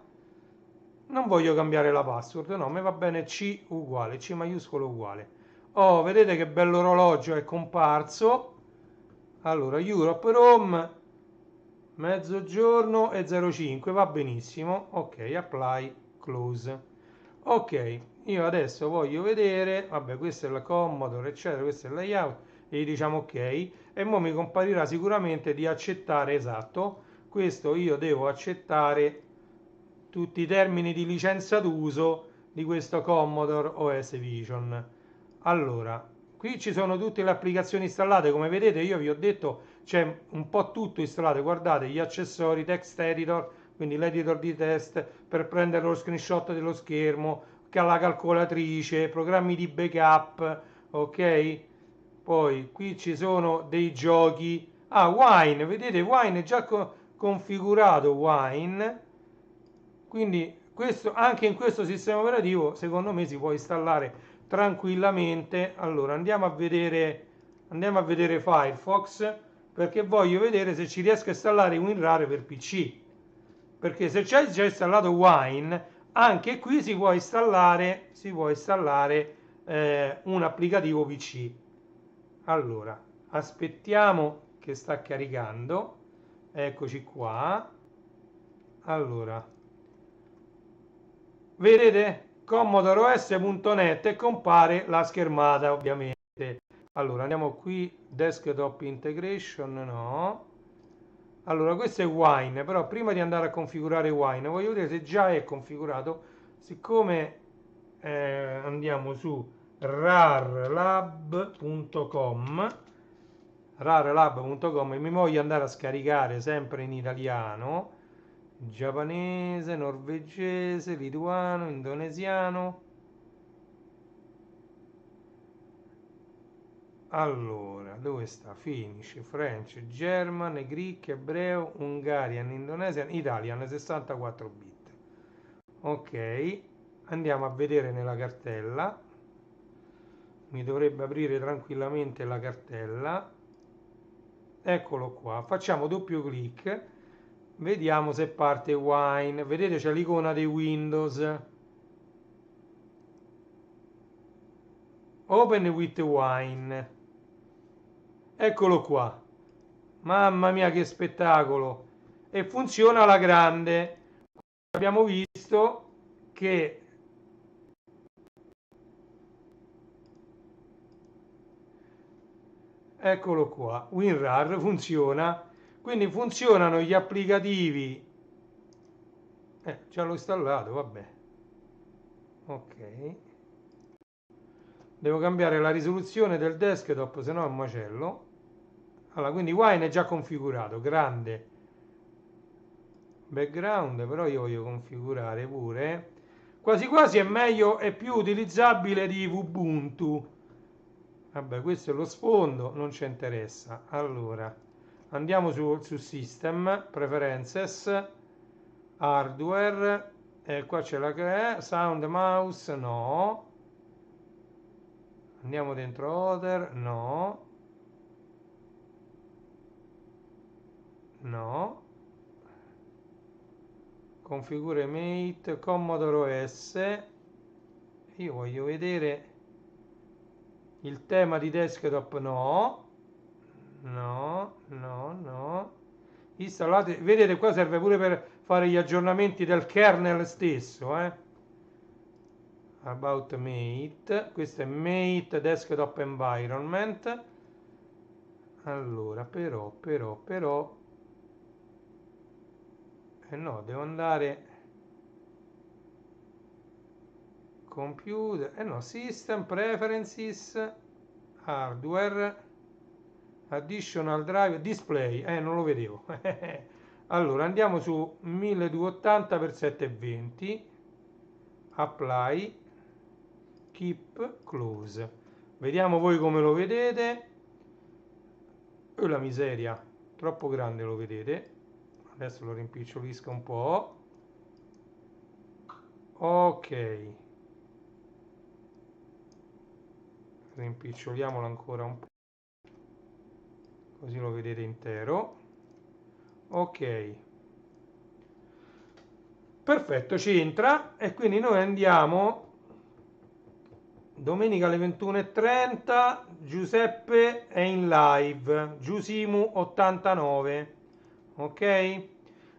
non voglio cambiare la password, no, mi va bene C uguale, C maiuscolo uguale. Oh, vedete che bello orologio è comparso. Allora, Europe Rome, mezzogiorno e 05, va benissimo. Ok, apply, close. Ok, io adesso voglio vedere, vabbè, questo è la Commodore, eccetera, questo è il layout, e gli diciamo ok, e ora mi comparirà sicuramente di accettare, esatto, questo io devo accettare tutti i termini di licenza d'uso di questo Commodore OS Vision. Allora, qui ci sono tutte le applicazioni installate, come vedete io vi ho detto c'è un po' tutto installato, guardate gli accessori, text editor, quindi l'editor di test per prendere lo screenshot dello schermo, la calcolatrice, programmi di backup, ok? Poi qui ci sono dei giochi, Wine, vedete Wine è già configurato Wine, quindi questo, anche in questo sistema operativo secondo me si può installare tranquillamente. Allora andiamo a vedere Firefox perché voglio vedere se ci riesco a installare WinRAR per PC, perché se c'è già installato Wine anche qui si può installare un applicativo PC. Allora aspettiamo che sta caricando, eccoci qua. Allora vedete Commodore OS.net e compare la schermata ovviamente. Allora andiamo qui, desktop integration, no. Allora questo è Wine, però prima di andare a configurare Wine voglio vedere se già è configurato, siccome andiamo su rarlab.com e mi voglio andare a scaricare sempre in italiano, giapponese, norvegese, lituano, indonesiano. Allora, dove sta? Finnish, French, German, Greek, Ebreo, Hungarian, Indonesian, Italian, 64 bit. Ok, andiamo a vedere nella cartella. Mi dovrebbe aprire tranquillamente la cartella. Eccolo qua, facciamo doppio clic, vediamo se parte Wine. Vedete c'è l'icona dei Windows. Open with Wine. Eccolo qua. Mamma mia che spettacolo! E funziona alla grande. Abbiamo visto che eccolo qua, WinRAR funziona, quindi funzionano gli applicativi. Già l'ho installato, vabbè. Ok. Devo cambiare la risoluzione del desktop, se no è un macello. Allora, quindi Wine è già configurato, grande background, però io voglio configurare pure. Quasi quasi è meglio, è più utilizzabile di Ubuntu. Vabbè, questo è lo sfondo, non ci interessa. Allora, andiamo su System, Preferences, Hardware, e qua c'è la Sound Mouse, no. Andiamo dentro Other, no. No. Configura Mate, Commodore OS. Io voglio vedere il tema di desktop, no. No, no, no. Installate, vedete qua serve pure per fare gli aggiornamenti del kernel stesso, About Mate, questo è Mate Desktop Environment. Allora, però, no, devo andare computer, no, System Preferences, Hardware, Additional Drive, Display, non lo vedevo. Allora, andiamo su 1280x720, Apply, Keep, Close. Vediamo voi come lo vedete. la miseria, troppo grande, lo vedete? Adesso lo rimpicciolisco un po'. Ok, rimpiccioliamolo ancora un po', così lo vedete intero. Ok, perfetto, ci entra e quindi noi andiamo domenica alle 21:30. Giuseppe è in live, Giusimu 89. Ok,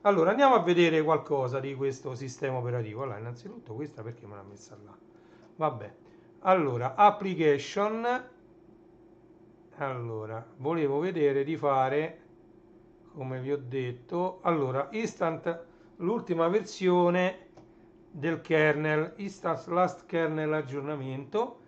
allora andiamo a vedere qualcosa di questo sistema operativo. Allora, innanzitutto questa perché me l'ha messa là? Vabbè, allora application. Allora, volevo vedere di fare, come vi ho detto, allora instant, l'ultima versione del kernel, instant last kernel aggiornamento.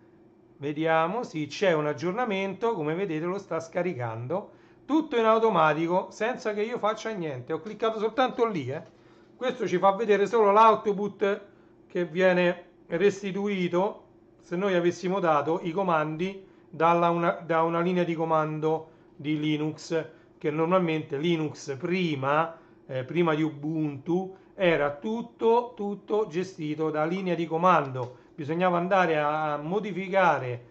Vediamo, sì, c'è un aggiornamento, come vedete lo sta scaricando, tutto in automatico, senza che io faccia niente. Ho cliccato soltanto lì, Questo ci fa vedere solo l'output che viene restituito se noi avessimo dato i comandi da una linea di comando di Linux, che normalmente Linux prima di Ubuntu era tutto gestito da linea di comando. Bisognava andare a modificare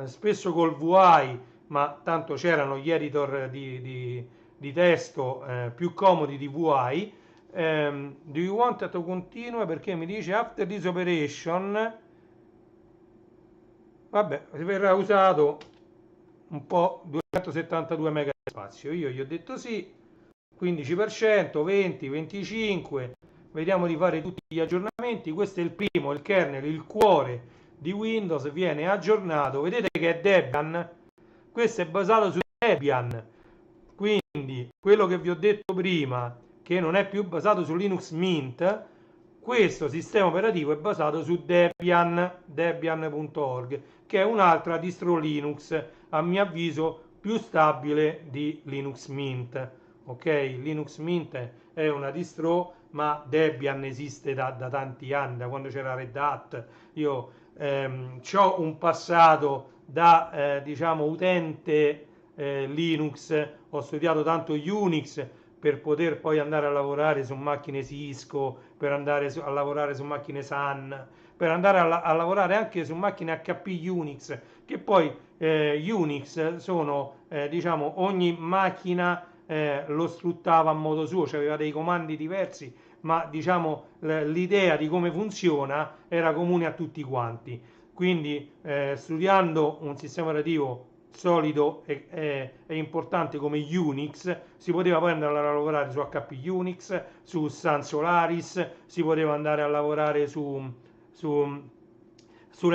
spesso col VI, ma tanto c'erano gli editor di testo più comodi di VI. Do you want to continue? Perché mi dice after this operation, vabbè, verrà usato un po' 272 MB di spazio. Io gli ho detto sì, 15%, 20, 25. Vediamo di fare tutti gli aggiornamenti. Questo è il primo, il kernel, il cuore di Windows, viene aggiornato. Vedete che è Debian. Questo è basato su Debian, quindi quello che vi ho detto prima, che non è più basato su Linux Mint, questo sistema operativo è basato su Debian.org, che è un'altra distro Linux, a mio avviso più stabile di Linux Mint. Ok, Linux Mint è una distro, ma Debian esiste da tanti anni, da quando c'era Red Hat. Io ho un passato da diciamo utente Linux, ho studiato tanto Unix per poter poi andare a lavorare su macchine Cisco, per andare a lavorare su macchine Sun, per andare a lavorare anche su macchine HP Unix, che poi Unix sono, diciamo, ogni macchina lo sfruttava a modo suo, cioè aveva dei comandi diversi, ma diciamo l'idea di come funziona era comune a tutti quanti. Quindi studiando un sistema operativo solido e importante come Unix, si poteva poi andare a lavorare su HP Unix, su Sun Solaris, si poteva andare a lavorare sulle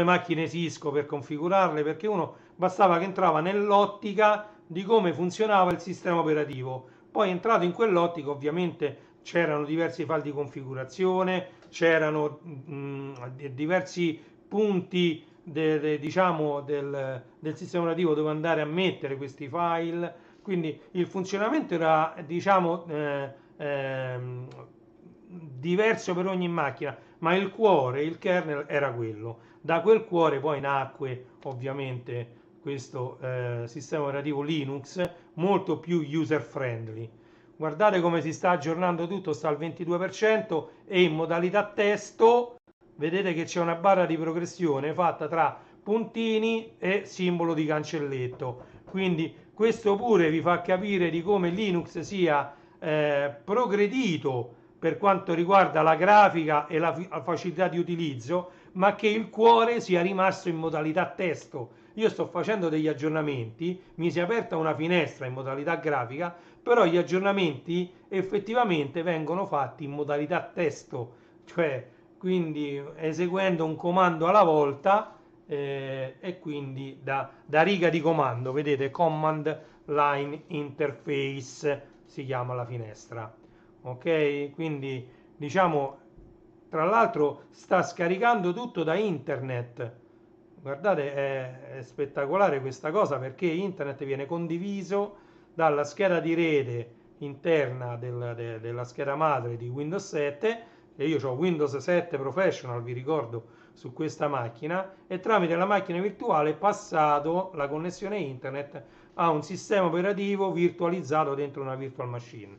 macchine Cisco per configurarle, perché uno bastava che entrava nell'ottica di come funzionava il sistema operativo. Poi entrato in quell'ottica, ovviamente c'erano diversi file di configurazione, c'erano diversi punti diciamo del sistema operativo dove andare a mettere questi file, quindi il funzionamento era diciamo diverso per ogni macchina, ma il cuore, il kernel era quello. Da quel cuore poi nacque ovviamente questo sistema operativo Linux molto più user friendly. Guardate come si sta aggiornando tutto, sta al 22% e in modalità testo vedete che c'è una barra di progressione fatta tra puntini e simbolo di cancelletto. Quindi questo pure vi fa capire di come Linux sia progredito per quanto riguarda la grafica e la facilità di utilizzo, ma che il cuore sia rimasto in modalità testo. Io sto facendo degli aggiornamenti, mi si è aperta una finestra in modalità grafica, però gli aggiornamenti effettivamente vengono fatti in modalità testo, cioè quindi eseguendo un comando alla volta e quindi da riga di comando, vedete, command line interface si chiama la finestra. Ok, quindi diciamo, tra l'altro sta scaricando tutto da internet. Guardate, è spettacolare questa cosa, perché internet viene condiviso dalla scheda di rete interna della scheda madre di Windows 7, e io ho Windows 7 Professional, vi ricordo, su questa macchina, e tramite la macchina virtuale è passato la connessione internet a un sistema operativo virtualizzato dentro una virtual machine.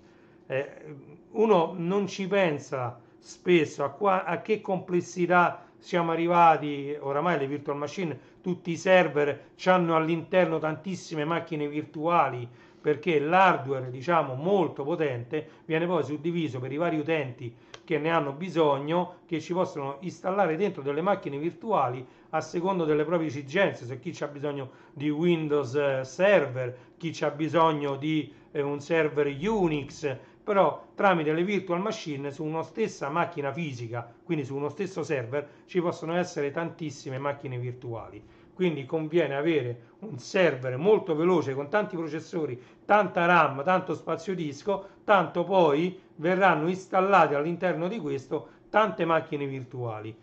Uno non ci pensa spesso a che complessità siamo arrivati. Oramai le virtual machine, tutti i server hanno all'interno tantissime macchine virtuali, perché l'hardware, diciamo, molto potente viene poi suddiviso per i vari utenti che ne hanno bisogno, che ci possono installare dentro delle macchine virtuali a secondo delle proprie esigenze. Se chi ha bisogno di Windows Server, chi ha bisogno di un server Unix, però tramite le virtual machine su una stessa macchina fisica, quindi su uno stesso server, ci possono essere tantissime macchine virtuali. Quindi conviene avere un server molto veloce con tanti processori, tanta RAM, tanto spazio disco, tanto poi verranno installate all'interno di questo tante macchine virtuali.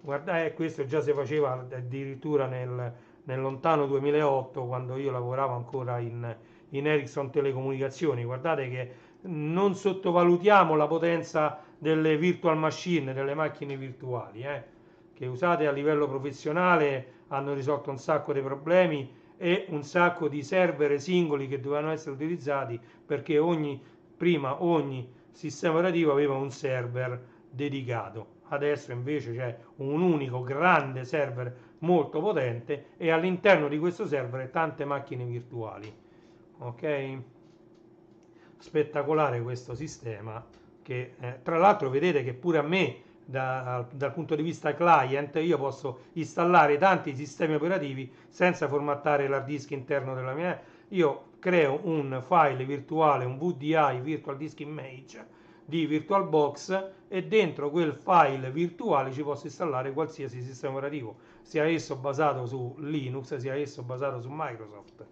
Guardate, questo già si faceva addirittura nel lontano 2008, quando io lavoravo ancora in Ericsson Telecomunicazioni. Guardate che non sottovalutiamo la potenza delle virtual machine, delle macchine virtuali, che usate a livello professionale hanno risolto un sacco di problemi e un sacco di server singoli che dovevano essere utilizzati, perché prima ogni sistema operativo aveva un server dedicato. Adesso invece c'è un unico grande server molto potente e all'interno di questo server tante macchine virtuali. Ok? Spettacolare questo sistema, che tra l'altro vedete che pure a me dal punto di vista client io posso installare tanti sistemi operativi senza formattare l'hard disk interno della mia. Io creo un file virtuale, un VDI, Virtual Disk Image, di VirtualBox, e dentro quel file virtuale ci posso installare qualsiasi sistema operativo, sia esso basato su Linux, sia esso basato su Microsoft.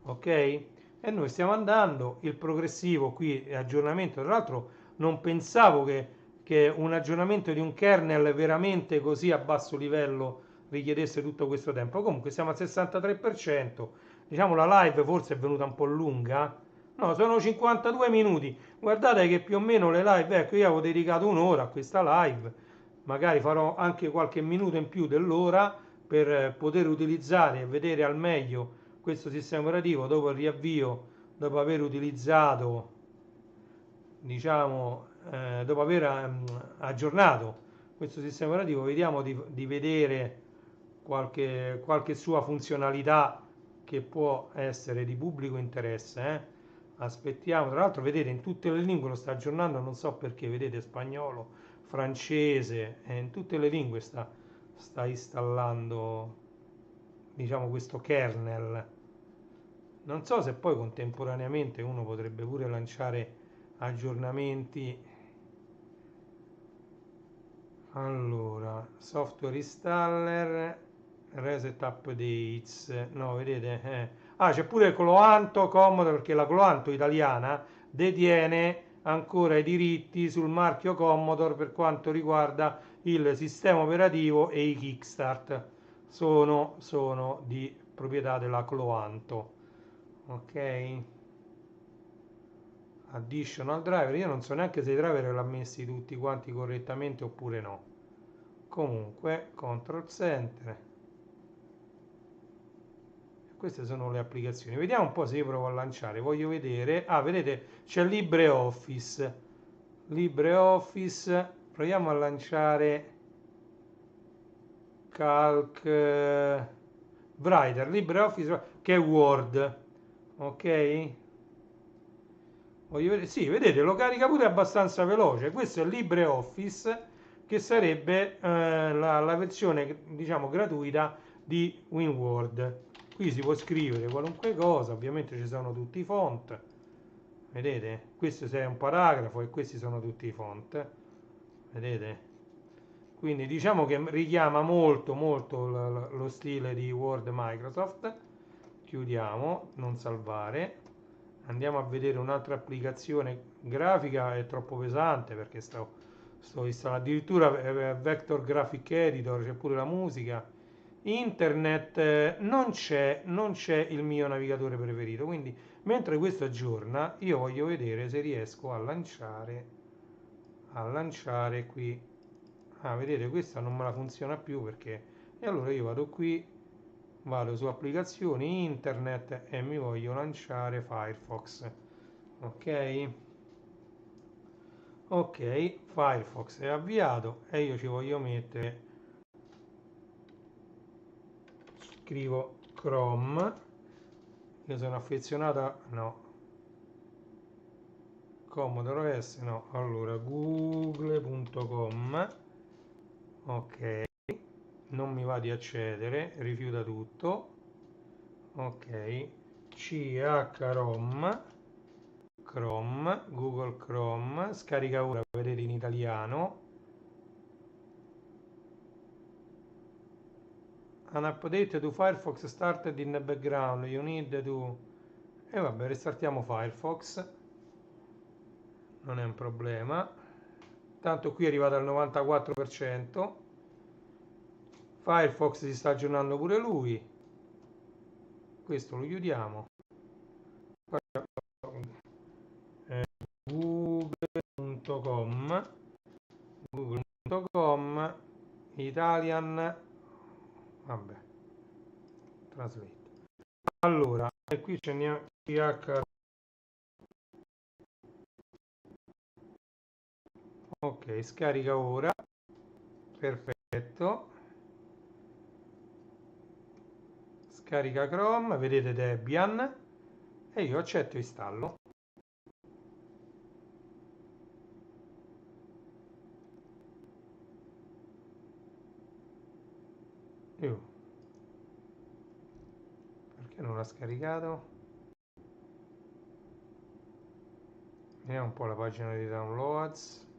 Ok? E noi stiamo andando, il progressivo qui è aggiornamento. Tra l'altro non pensavo che un aggiornamento di un kernel veramente così a basso livello richiedesse tutto questo tempo. Comunque siamo al 63%, diciamo la live forse è venuta un po' lunga. No, sono 52 minuti. Guardate che più o meno le live, ecco, io avevo dedicato un'ora a questa live, magari farò anche qualche minuto in più dell'ora per poter utilizzare e vedere al meglio questo sistema operativo dopo il riavvio, dopo aver utilizzato, diciamo, dopo aver aggiornato questo sistema operativo. Vediamo di vedere qualche sua funzionalità che può essere di pubblico interesse. Aspettiamo, tra l'altro vedete in tutte le lingue lo sta aggiornando, non so perché, vedete spagnolo, francese, in tutte le lingue sta installando, diciamo, questo kernel. Non so se poi contemporaneamente uno potrebbe pure lanciare aggiornamenti. Allora, software installer, reset updates, no, vedete? C'è pure Cloanto Commodore, perché la Cloanto italiana detiene ancora i diritti sul marchio Commodore per quanto riguarda il sistema operativo, e i kickstart sono di proprietà della Cloanto. Ok, additional driver, io non so neanche se i driver l'ha messi tutti quanti correttamente oppure no. Comunque control center, queste sono le applicazioni. Vediamo un po' se io provo a lanciare, voglio vedere. Vedete c'è LibreOffice, proviamo a lanciare Calc Writer, LibreOffice, che è Word. Ok, voglio vedere. Sì, vedete, lo carica pure abbastanza veloce. Questo è LibreOffice, che sarebbe la versione, diciamo, gratuita di WinWord. Qui si può scrivere qualunque cosa, ovviamente ci sono tutti i font, vedete? Questo è un paragrafo e questi sono tutti i font, vedete? Quindi diciamo che richiama molto lo stile di Word Microsoft. Chiudiamo, non salvare. Andiamo a vedere un'altra applicazione grafica, è troppo pesante perché sto installando addirittura Vector Graphic Editor, c'è pure la musica. Internet non c'è il mio navigatore preferito, quindi mentre questo aggiorna io voglio vedere se riesco a lanciare qui. Vedete, questa non me la funziona più perché, e allora io vado qui vado su applicazioni internet e mi voglio lanciare Firefox. Ok, ok, Firefox è avviato e io ci voglio mettere, scrivo Chrome, io sono affezionata, no, Commodore OS, no, allora google.com, ok, non mi va di accedere, rifiuta tutto, ok, chrom, Chrome, Google Chrome, scarica ora, vedete in italiano, an update to Firefox started in the background, you need to, e vabbè, restartiamo Firefox, non è un problema, tanto qui è arrivato al 94%, Firefox si sta aggiornando pure lui, questo lo chiudiamo, google.com, google.com, Italian, vabbè, translate, allora, e qui c'è ch, ok, scarica ora, perfetto, scarica Chrome, vedete Debian e io accetto e installo. Perché non l'ha scaricato? Vediamo un po' la pagina di downloads.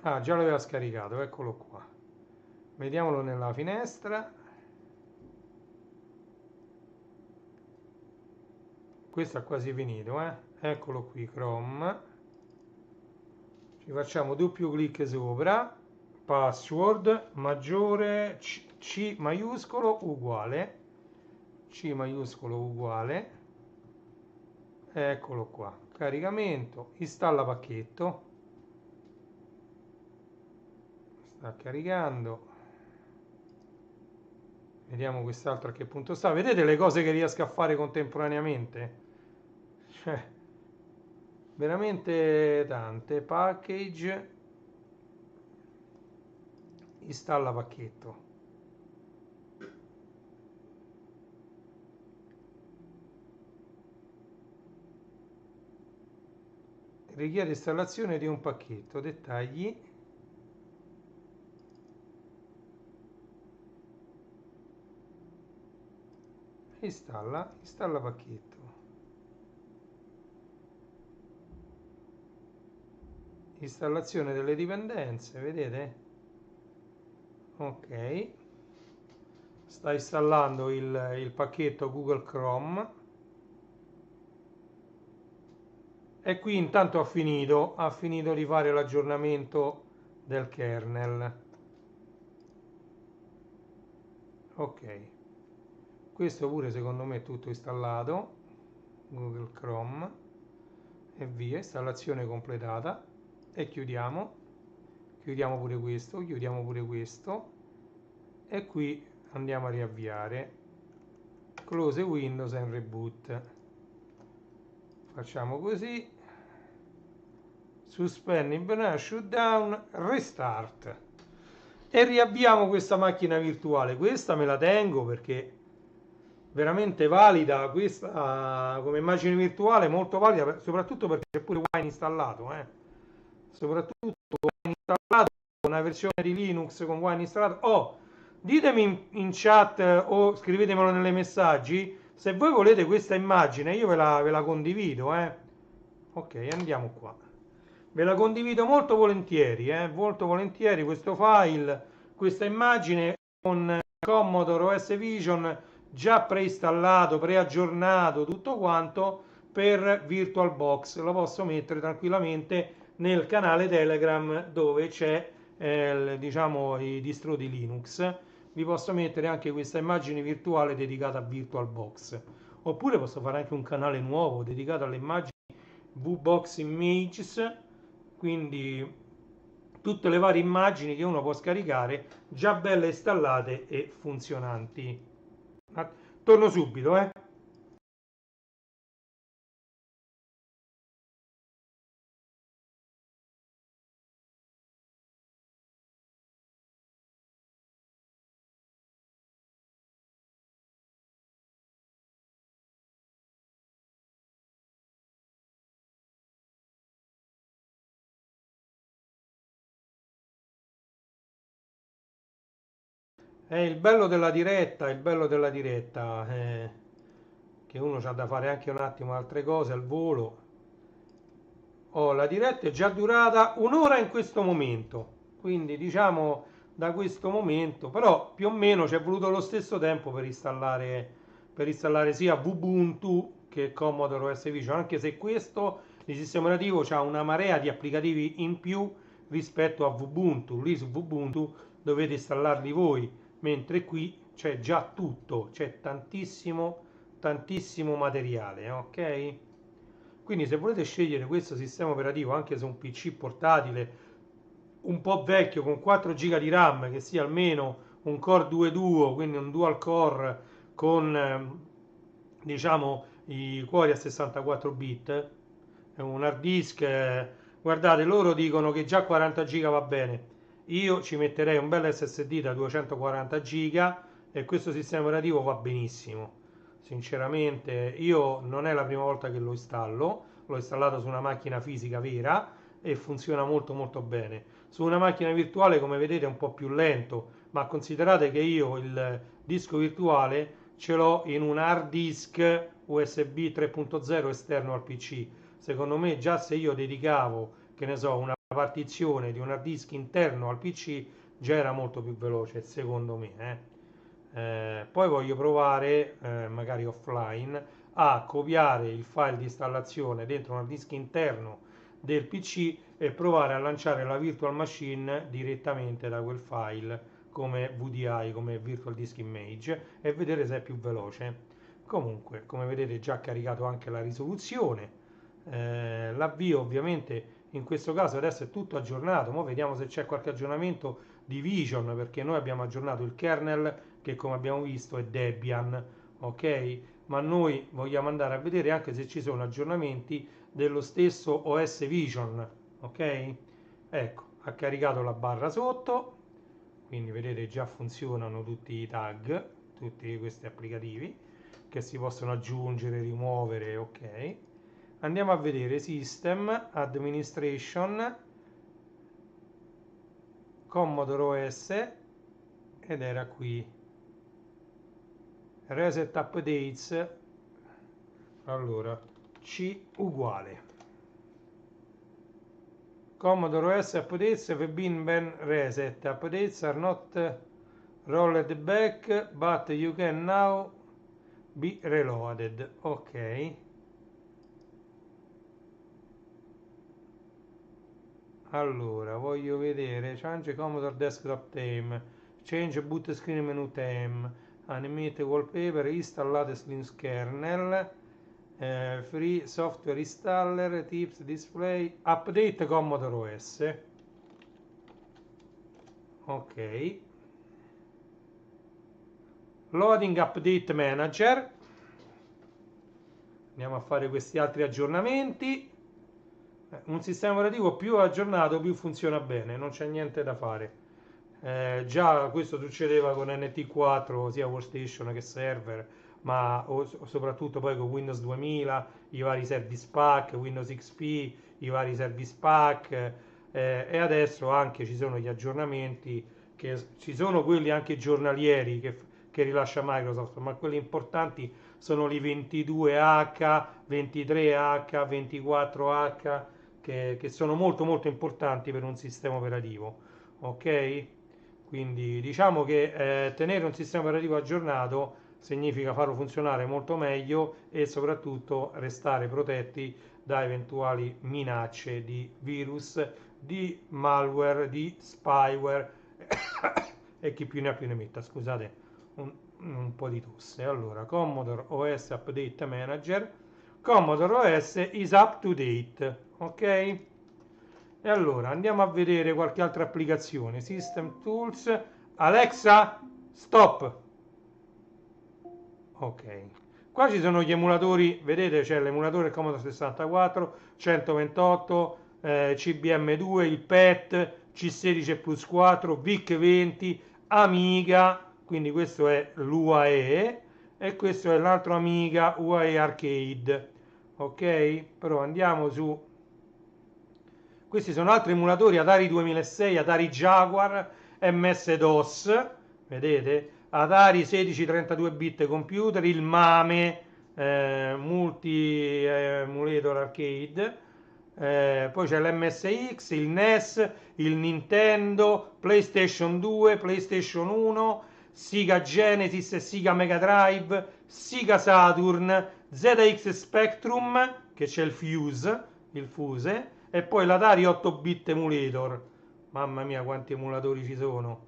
Ah, già l'aveva scaricato, eccolo qua. Vediamolo nella finestra. Questo è quasi finito, eh? Eccolo qui, Chrome. Ci facciamo doppio clic sopra. Password maggiore C maiuscolo uguale. C maiuscolo uguale. Eccolo qua. Caricamento. Installa pacchetto. Sta caricando. Vediamo quest'altro a che punto sta. Vedete le cose che riesco a fare contemporaneamente? Cioè, veramente tante. Package. Installa pacchetto. Richiede installazione di un pacchetto. Dettagli. Installa pacchetto. Installazione delle dipendenze, vedete? Ok. Sta installando il pacchetto Google Chrome. E qui intanto ha finito di fare l'aggiornamento del kernel. Ok. Questo pure secondo me è tutto installato. Google Chrome. E via, installazione completata. E chiudiamo. Chiudiamo pure questo, chiudiamo pure questo. E qui andiamo a riavviare. Close Windows and reboot. Facciamo così. Suspend shutdown, restart. E riavviamo questa macchina virtuale. Questa me la tengo perché veramente valida, questa come immagine virtuale, molto valida, soprattutto perché c'è pure Wine installato, soprattutto Wine installato, una versione di Linux con Wine installato. Oh, ditemi in chat o scrivetemelo nei messaggi se voi volete questa immagine, io ve la condivido, ok, andiamo qua, ve la condivido molto volentieri questo file, questa immagine con Commodore OS Vision già preinstallato, preaggiornato, tutto quanto per VirtualBox. Lo posso mettere tranquillamente nel canale Telegram dove c'è diciamo i distro di Linux. Vi posso mettere anche questa immagine virtuale dedicata a VirtualBox. Oppure posso fare anche un canale nuovo dedicato alle immagini VBox Images, quindi tutte le varie immagini che uno può scaricare già belle installate e funzionanti. Torno subito, eh. È il bello della diretta, il bello della diretta, che uno c'ha da fare anche un attimo altre cose al volo. Oh, la diretta è già durata un'ora in questo momento, quindi diciamo da questo momento, però più o meno ci è voluto lo stesso tempo per installare sia Ubuntu che Commodore OS Vision, anche se questo, il sistema operativo, ha una marea di applicativi in più rispetto a Ubuntu. Lì su Ubuntu dovete installarli voi, mentre qui c'è già tutto, c'è tantissimo, tantissimo materiale, ok? Quindi se volete scegliere questo sistema operativo anche su un PC portatile un po' vecchio con 4 GB di RAM, che sia almeno un Core 2 Duo, quindi un dual core con diciamo i cuori a 64 bit, un hard disk, guardate, loro dicono che già 40 giga va bene. Io ci metterei un bel SSD da 240 giga e questo sistema operativo va benissimo. Sinceramente, io non è la prima volta che lo installo, l'ho installato su una macchina fisica vera e funziona molto molto bene. Su una macchina virtuale, come vedete, è un po' più lento, ma considerate che io il disco virtuale ce l'ho in un hard disk USB 3.0 esterno al PC. Secondo me, già se io dedicavo, che ne so, una partizione di un hard disk interno al PC, già era molto più veloce, secondo me. Poi voglio provare, magari offline, a copiare il file di installazione dentro un hard disk interno del PC e provare a lanciare la virtual machine direttamente da quel file come VDI, come Virtual Disk Image, e vedere se è più veloce. Comunque, come vedete, già caricato anche la risoluzione. L'avvio ovviamente in questo caso adesso è tutto aggiornato. Ora vediamo se c'è qualche aggiornamento di Vision, perché noi abbiamo aggiornato il kernel che, come abbiamo visto, è Debian, ok? Ma noi vogliamo andare a vedere anche se ci sono aggiornamenti dello stesso OS Vision, ok? Ecco, ha caricato la barra sotto, quindi vedete già funzionano tutti i tag, tutti questi applicativi che si possono aggiungere, rimuovere, ok? Andiamo a vedere System, Administration, Commodore OS, ed era qui Reset Updates. Allora, C uguale Commodore OS updates have been reset. Updates are not rolled back, but you can now be reloaded. Ok. Allora, voglio vedere Change Commodore Desktop Theme, Change Boot Screen Menu Theme, Animate Wallpaper, Installate Slinks Kernel, Free Software Installer, Tips Display, Update Commodore OS. Ok. Loading Update Manager. Andiamo a fare questi altri aggiornamenti. Un sistema operativo più aggiornato più funziona bene, non c'è niente da fare. Già questo succedeva con NT4 sia workstation che server, ma soprattutto poi con Windows 2000, i vari service pack, Windows XP, i vari service pack, e adesso anche ci sono gli aggiornamenti, che ci sono quelli anche giornalieri che rilascia Microsoft, ma quelli importanti sono i 22H, 23H, 24H, che sono molto molto importanti per un sistema operativo, ok? Quindi diciamo che tenere un sistema operativo aggiornato significa farlo funzionare molto meglio e soprattutto restare protetti da eventuali minacce di virus, di malware, di spyware e chi più ne ha più ne metta. Scusate, un po' di tosse. Allora, Commodore OS Update Manager. Commodore OS is up to date, ok? E allora andiamo a vedere qualche altra applicazione. System Tools. Alexa, stop. Ok. Qua ci sono gli emulatori, vedete c'è l'emulatore Commodore 64, 128, CBM2, il PET, C16 plus 4, VIC-20, Amiga, quindi questo è l'UAE e questo è l'altro Amiga UAE Arcade. Ok? Però andiamo su. Questi sono altri emulatori Atari 2006, Atari Jaguar, MS-DOS, vedete? Atari 16-32 bit computer, il MAME, Multi Emulator Arcade, poi c'è l'MSX, il NES, il Nintendo, PlayStation 2, PlayStation 1, Sega Genesis e Sega Mega Drive, Sega Saturn, ZX Spectrum, che c'è il Fuse, e poi l'Atari 8-bit Emulator. Mamma mia, quanti emulatori ci sono!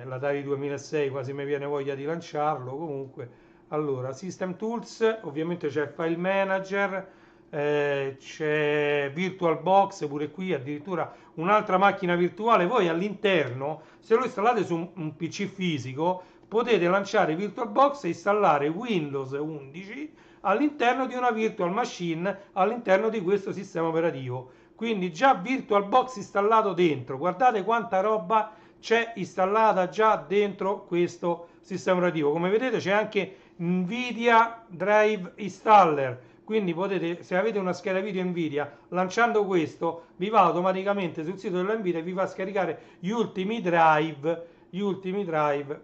L'Atari 2006 quasi mi viene voglia di lanciarlo. Comunque, allora, System Tools, ovviamente c'è File Manager, c'è VirtualBox, pure qui addirittura un'altra macchina virtuale. Voi all'interno, se lo installate su un PC fisico, potete lanciare VirtualBox e installare Windows 11 all'interno di una virtual machine all'interno di questo sistema operativo. Quindi già VirtualBox installato dentro. Guardate quanta roba c'è installata già dentro questo sistema operativo. Come vedete c'è anche Nvidia Drive Installer. Quindi potete, se avete una scheda video Nvidia, lanciando questo vi va automaticamente sul sito della Nvidia e vi fa scaricare gli ultimi drive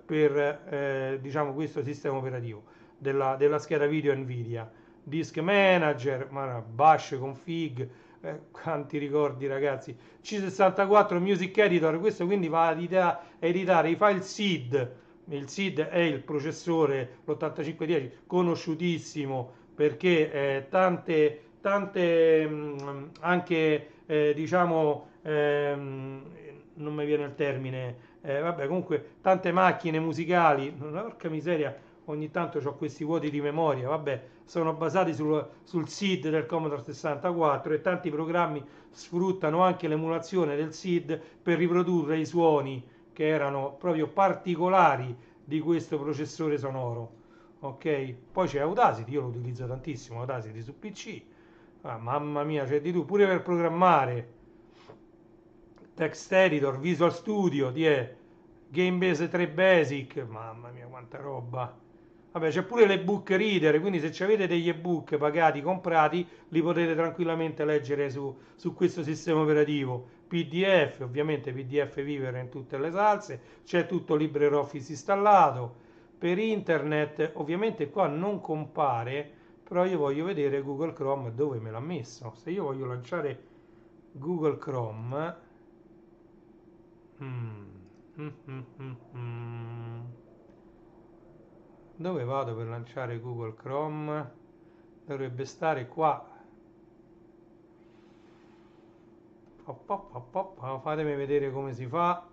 per diciamo questo sistema operativo della scheda video Nvidia. Disk Manager, Bash Config, quanti ricordi ragazzi. C64 Music Editor, questo quindi va a editare i file SID. Il SID è il processore, l'8510, conosciutissimo perché tante anche diciamo non mi viene il termine, vabbè comunque tante macchine musicali, porca miseria, ogni tanto ho questi vuoti di memoria, vabbè, sono basati sul SID del Commodore 64 e tanti programmi sfruttano anche l'emulazione del SID per riprodurre i suoni che erano proprio particolari di questo processore sonoro. Ok, poi c'è Audacity, io lo utilizzo tantissimo, Audacity su PC. Mamma mia, c'è di tu, pure per programmare. Text Editor, Visual Studio, Gamebase 3 Basic, mamma mia quanta roba. Vabbè, c'è pure l'ebook reader, quindi se avete degli ebook pagati, comprati, li potete tranquillamente leggere su questo sistema operativo. PDF, ovviamente PDF Viewer in tutte le salse, c'è tutto LibreOffice installato. Per internet, ovviamente qua non compare, però io voglio vedere Google Chrome dove me l'ha messo. Se io voglio lanciare Google Chrome, dove vado per lanciare Google Chrome? Dovrebbe stare qua. Fatemi vedere come si fa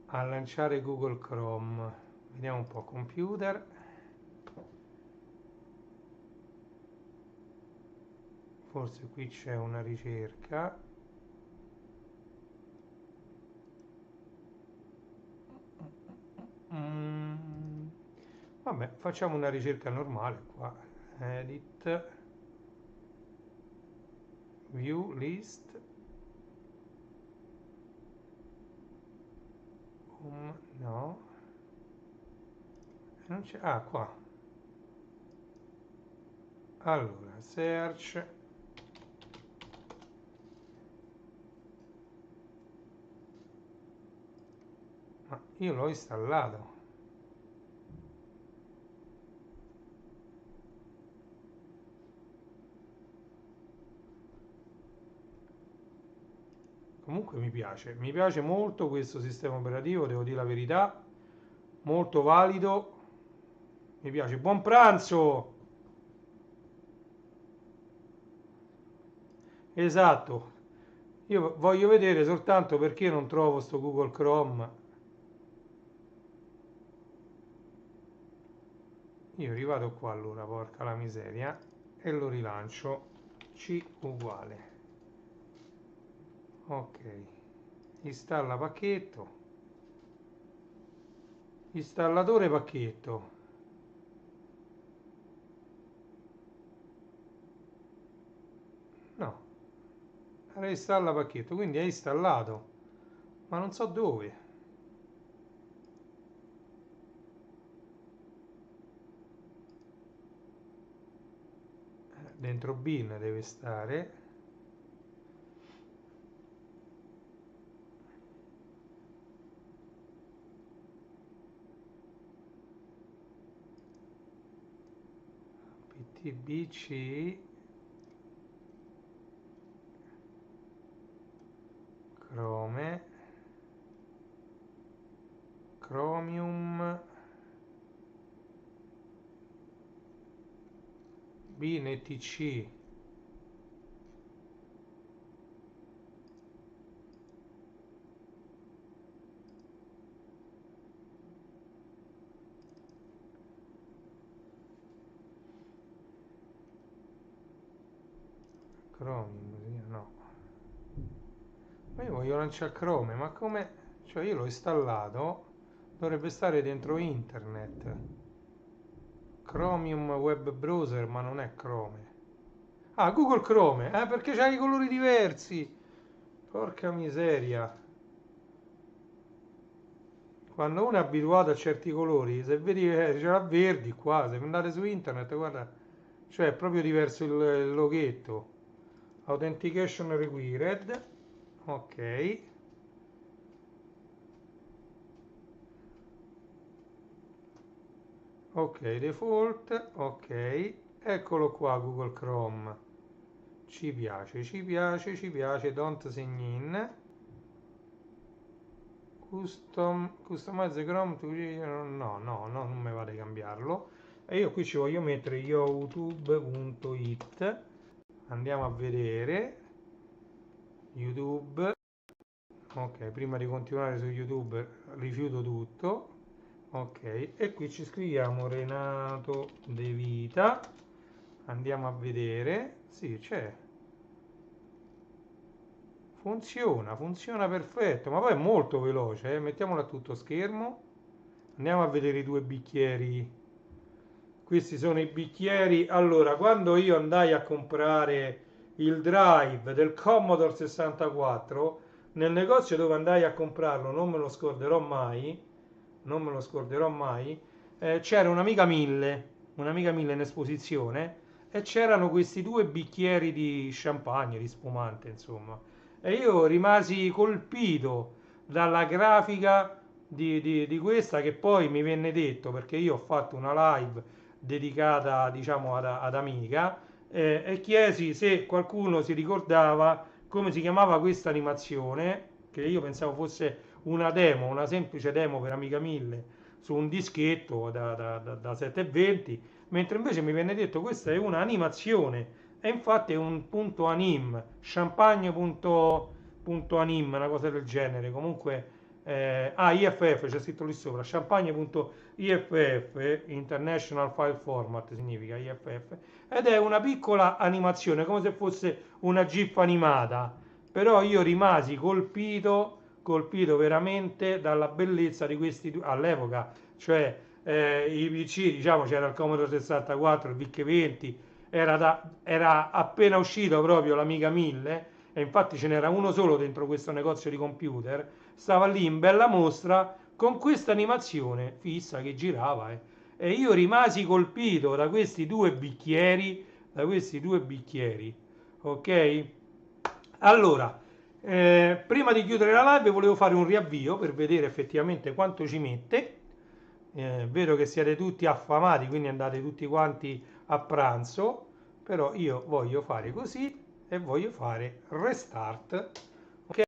a lanciare Google Chrome. Vediamo un po', computer. Forse qui c'è una ricerca. Vabbè, facciamo una ricerca normale qua. Edit, View List, no, non c'è. Ah, qua. Allora, search. Ma io l'ho installato. Comunque mi piace molto questo sistema operativo, devo dire la verità, molto valido, mi piace. Buon pranzo! Esatto, io voglio vedere soltanto perché non trovo sto Google Chrome. Io rivado qua allora, porca la miseria, e lo rilancio. C uguale. Ok, installa pacchetto, installatore pacchetto. No, reinstalla pacchetto, quindi è installato, ma non so dove. Dentro bin deve stare. PTBC, Chrome, Chromium, bin etc. Chromium, no. Ma io voglio lanciare Chrome, ma come? Cioè io l'ho installato, dovrebbe stare dentro internet. Chromium web browser, ma non è Chrome. Ah, Google Chrome, perché c'ha i colori diversi. Porca miseria. Quando uno è abituato a certi colori, se vedi che ce l'ha verdi qua, se andate su internet, guarda, cioè è proprio diverso il loghetto. Authentication required. Ok. Ok, default, ok, eccolo qua Google Chrome, ci piace, ci piace, ci piace, don't sign in, customize Chrome, no, no, no, non mi va di cambiarlo, e io qui ci voglio mettere youtube.it, andiamo a vedere, YouTube, ok, prima di continuare su YouTube rifiuto tutto, ok, e qui ci scriviamo Renato De Vita. Andiamo a vedere. Sì, c'è. Funziona perfetto, ma poi è molto veloce, eh. Mettiamolo a tutto schermo. Andiamo a vedere i due bicchieri. Questi sono i bicchieri. Allora, quando io andai a comprare il drive del Commodore 64, nel negozio dove andai a comprarlo, non me lo scorderò mai, non me lo scorderò mai, c'era un'amica 1000 in esposizione e c'erano questi due bicchieri di champagne, di spumante, insomma. E io rimasi colpito dalla grafica di questa che poi mi venne detto, perché io ho fatto una live dedicata, diciamo, ad Amiga e chiesi se qualcuno si ricordava come si chiamava questa animazione, che io pensavo fosse una demo, una semplice demo per Amiga 1000 su un dischetto da 720, mentre invece mi venne detto questa è un'animazione e infatti è un punto anim, champagne.anim, una cosa del genere, comunque IFF c'è scritto lì sopra, champagne.iff, International File Format significa IFF, ed è una piccola animazione, come se fosse una GIF animata, però io rimasi colpito veramente dalla bellezza di questi due all'epoca, cioè i PC, diciamo c'era il Commodore 64, il VIC 20, era appena uscito proprio l'Amiga 1000 e infatti ce n'era uno solo dentro questo negozio di computer, stava lì in bella mostra con questa animazione fissa che girava e io rimasi colpito da questi due bicchieri, ok? Allora, prima di chiudere la live volevo fare un riavvio per vedere effettivamente quanto ci mette. Vedo che siete tutti affamati, quindi andate tutti quanti a pranzo, però io voglio fare così e voglio fare restart, ok?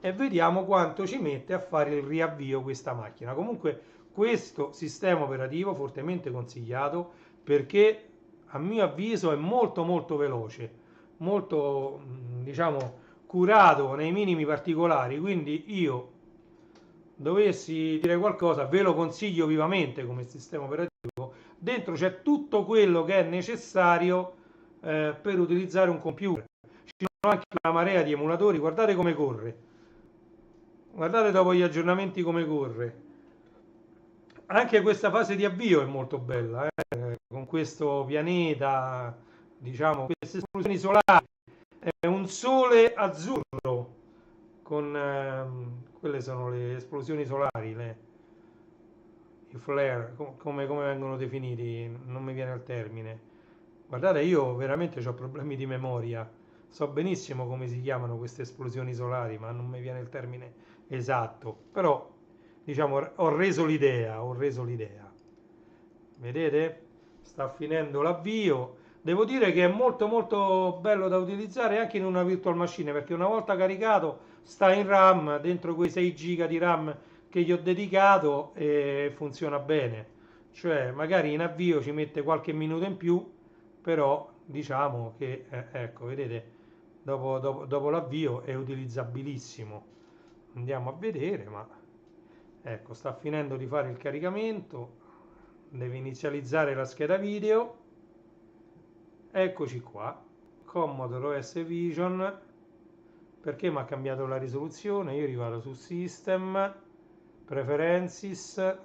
E vediamo quanto ci mette a fare il riavvio questa macchina. Comunque questo sistema operativo fortemente consigliato perché a mio avviso è molto molto veloce, molto diciamo curato nei minimi particolari, quindi io dovessi dire qualcosa ve lo consiglio vivamente come sistema operativo. Dentro c'è tutto quello che è necessario per utilizzare un computer. Ci anche una marea di emulatori, guardate come corre, guardate dopo gli aggiornamenti come corre. Anche questa fase di avvio è molto bella, con questo pianeta, diciamo, queste esplosioni solari, è un sole azzurro, con quelle sono le esplosioni solari, i flare, come vengono definiti, non mi viene il termine. Guardate, io veramente ho problemi di memoria, so benissimo come si chiamano queste esplosioni solari, ma non mi viene il termine esatto, però diciamo ho reso l'idea, ho reso l'idea. Vedete? Sta finendo l'avvio. Devo dire che è molto molto bello da utilizzare anche in una virtual machine, perché una volta caricato sta in RAM, dentro quei 6 giga di RAM che gli ho dedicato, e funziona bene. Cioè magari in avvio ci mette qualche minuto in più, però diciamo che ecco, vedete, dopo l'avvio è utilizzabilissimo. Andiamo a vedere, ma ecco, sta finendo di fare il caricamento, deve inizializzare la scheda video. Eccoci qua, Commodore OS Vision. Perché mi ha cambiato la risoluzione? Io rivado su System, Preferences,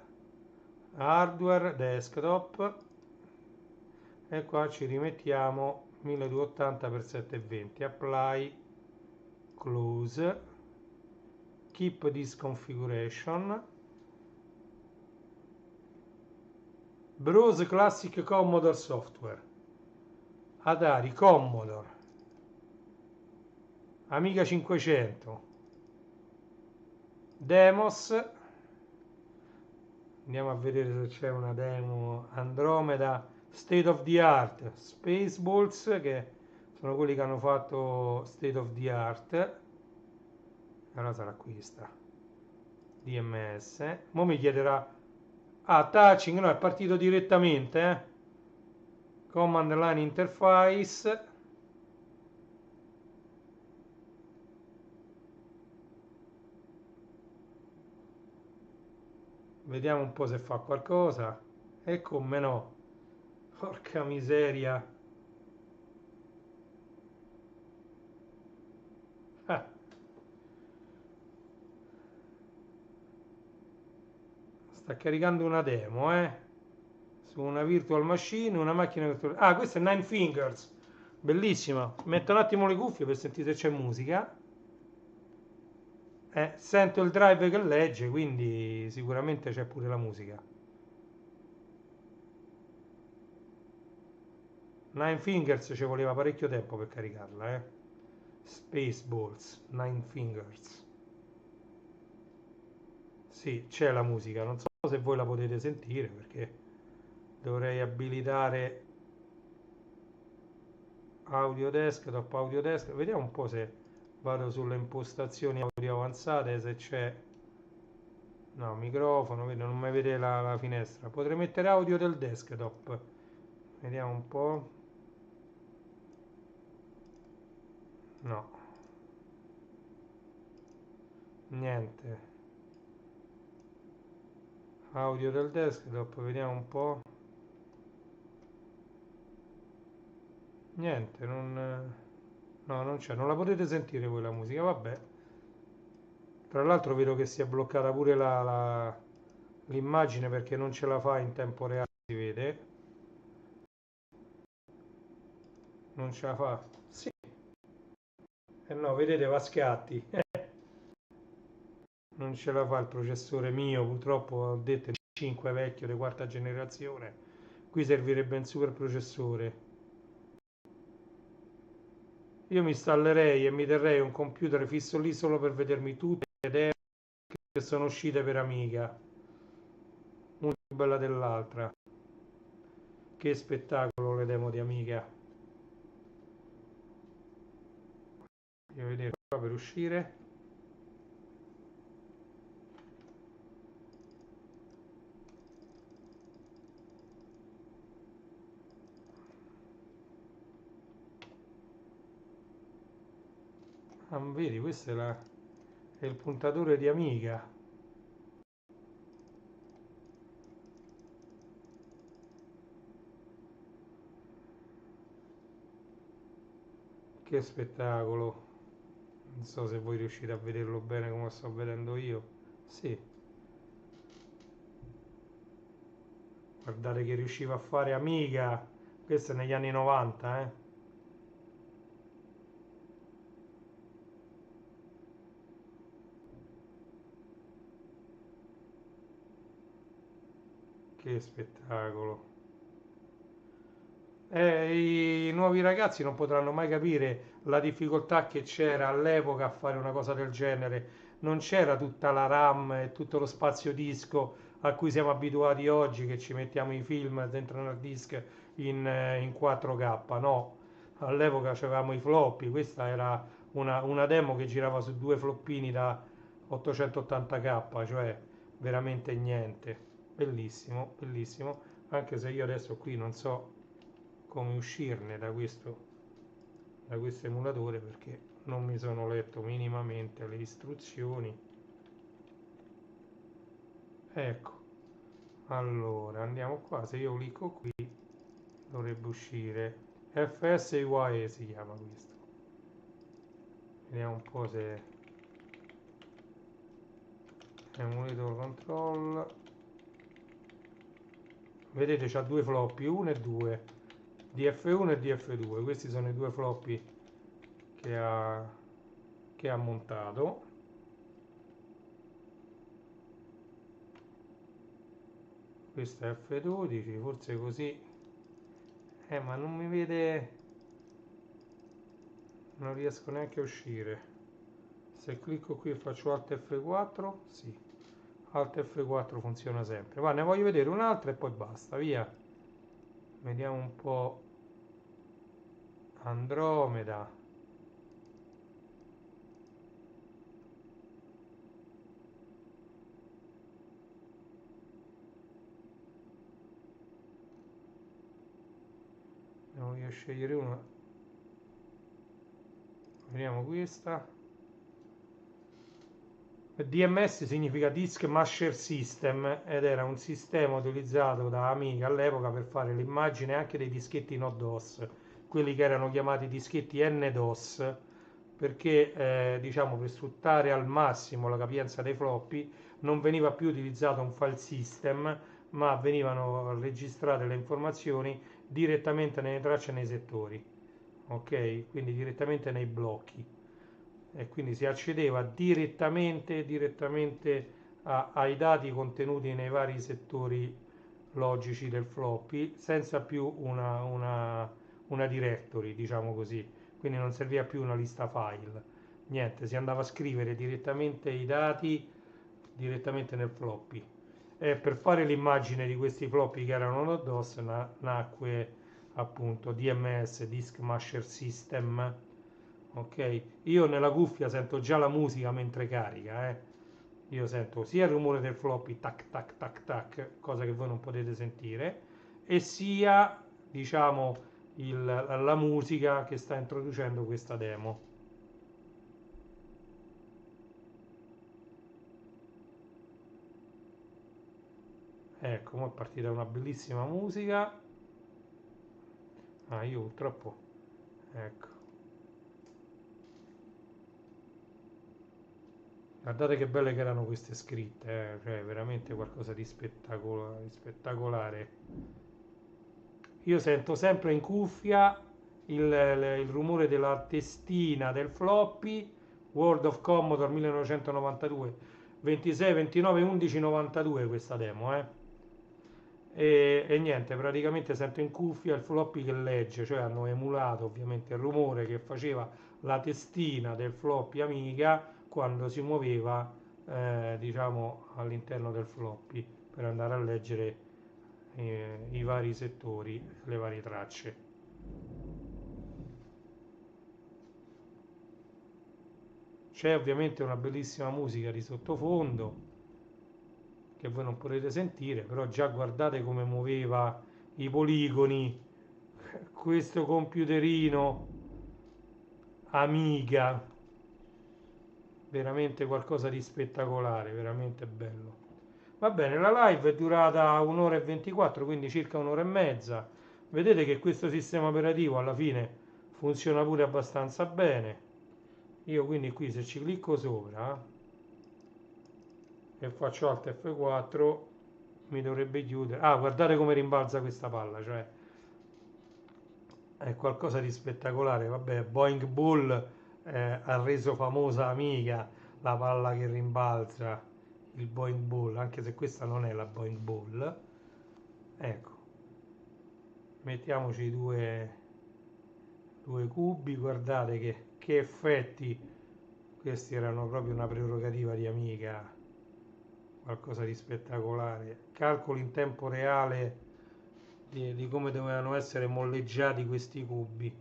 Hardware, Desktop, e qua ci rimettiamo 1280x720, Apply, Close, Keep this configuration, Browse Classic Commodore Software, Atari, Commodore, Amiga 500, Demos. Andiamo a vedere se c'è una demo. Andromeda, State of the Art, Spaceballs, che sono quelli che hanno fatto State of the Art. Allora sarà questa, DMS. Mo mi chiederà, touching, no, è partito direttamente, Command Line Interface. Vediamo un po' se fa qualcosa. E come no, porca miseria. Ah, sta caricando una demo, su una virtual machine, una macchina virtuale. Ah, questa è Nine Fingers, bellissima. Metto un attimo le cuffie per sentire se c'è musica. Sento il drive che legge, quindi sicuramente c'è pure la musica. Nine Fingers ci voleva parecchio tempo per caricarla, Spaceballs, Nine Fingers. Sì, c'è la musica, non so se voi la potete sentire, perché dovrei abilitare audio desktop. Vediamo un po' se vado sulle impostazioni audio avanzate, se c'è. No, microfono, non mi vede la finestra. Potrei mettere audio del desktop. Vediamo un po'. No, niente. Audio del desktop, vediamo un po'. Niente, no, non c'è. Non la potete sentire voi la musica, vabbè. Tra l'altro vedo che si è bloccata pure l'immagine, perché non ce la fa in tempo reale, si vede. Non ce la fa. Sì. No, vedete, va a scatti. Non ce la fa il processore mio, purtroppo ho detto il 5 vecchio di quarta generazione. Qui servirebbe un super processore. Io mi installerei e mi terrei un computer fisso lì solo per vedermi tutte le demo che sono uscite per Amiga, una più bella dell'altra. Che spettacolo le demo di Amiga. Voglio vedere qua per uscire. Ah, vedi, questo è il puntatore di Amiga. Che spettacolo. Non so se voi riuscite a vederlo bene come sto vedendo io. Sì, guardate che riusciva a fare Amiga. Questo è negli anni 90, eh. Che spettacolo. I nuovi ragazzi non potranno mai capire la difficoltà che c'era all'epoca a fare una cosa del genere. Non c'era tutta la RAM e tutto lo spazio disco a cui siamo abituati oggi, che ci mettiamo i film dentro un hard disk in 4K. No, all'epoca avevamo i floppy. Questa era una demo che girava su due floppini da 880k, cioè veramente niente. Bellissimo, bellissimo. Anche se io adesso qui non so come uscirne da questo emulatore, perché non mi sono letto minimamente le istruzioni. Ecco, allora andiamo qua, se io clicco qui dovrebbe uscire FSYE, si chiama questo. Vediamo un po' se emulator control. Vedete, c'ha due floppy, 1 e 2, DF1 e DF2. Questi sono i due floppy che ha montato. Questo è F12, forse così. Ma non mi vede, non riesco neanche a uscire. Se clicco qui e faccio Alt F4, sì, Alt F4 funziona sempre. Va, ne voglio vedere un'altra e poi basta, via. Vediamo un po'. Andromeda. Ne voglio scegliere una. Vediamo questa. DMS significa Disk Masher System ed era un sistema utilizzato da Amiga all'epoca per fare l'immagine anche dei dischetti no DOS, quelli che erano chiamati dischetti NDOS, perché diciamo, per sfruttare al massimo la capienza dei floppy non veniva più utilizzato un file system, ma venivano registrate le informazioni direttamente nelle tracce e nei settori, ok? Quindi direttamente nei blocchi, e quindi si accedeva direttamente ai dati contenuti nei vari settori logici del floppy, senza più una directory, diciamo così. Quindi non serviva più una lista file, niente, si andava a scrivere direttamente i dati direttamente nel floppy. E per fare l'immagine di questi floppy che erano no DOS nacque appunto DMS, Disk Masher System. Ok, io nella cuffia sento già la musica mentre carica, io sento sia il rumore del floppy tac tac tac tac, cosa che voi non potete sentire, e sia, diciamo, la musica che sta introducendo questa demo. Ecco, ora è partita una bellissima musica. Io purtroppo, ecco, guardate che belle che erano queste scritte, cioè veramente qualcosa di spettacolare. Io sento sempre in cuffia il rumore della testina del floppy, World of Commodore 1992, 26, 29, 11, 92 questa demo, E niente, praticamente sento in cuffia il floppy che legge, cioè hanno emulato ovviamente il rumore che faceva la testina del floppy Amiga quando si muoveva, diciamo, all'interno del floppy per andare a leggere i vari settori, le varie tracce. C'è ovviamente una bellissima musica di sottofondo che voi non potete sentire, però già guardate come muoveva i poligoni questo computerino Amiga, veramente qualcosa di spettacolare, veramente bello. Va bene, la live è durata 1 ora e 24, quindi circa 1 ora e mezza. Vedete che questo sistema operativo alla fine funziona pure abbastanza bene. Io quindi qui se ci clicco sopra e faccio Alt F4 mi dovrebbe chiudere. Ah, guardate come rimbalza questa palla, cioè è qualcosa di spettacolare. Vabbè, Boeing Bull ha reso famosa Amiga la palla che rimbalza, il Boeing Bull, anche se questa non è la Boeing Bull. Ecco, mettiamoci due cubi, guardate che effetti. Questi erano proprio una prerogativa di Amiga, qualcosa di spettacolare. Calcoli in tempo reale di come dovevano essere molleggiati questi cubi.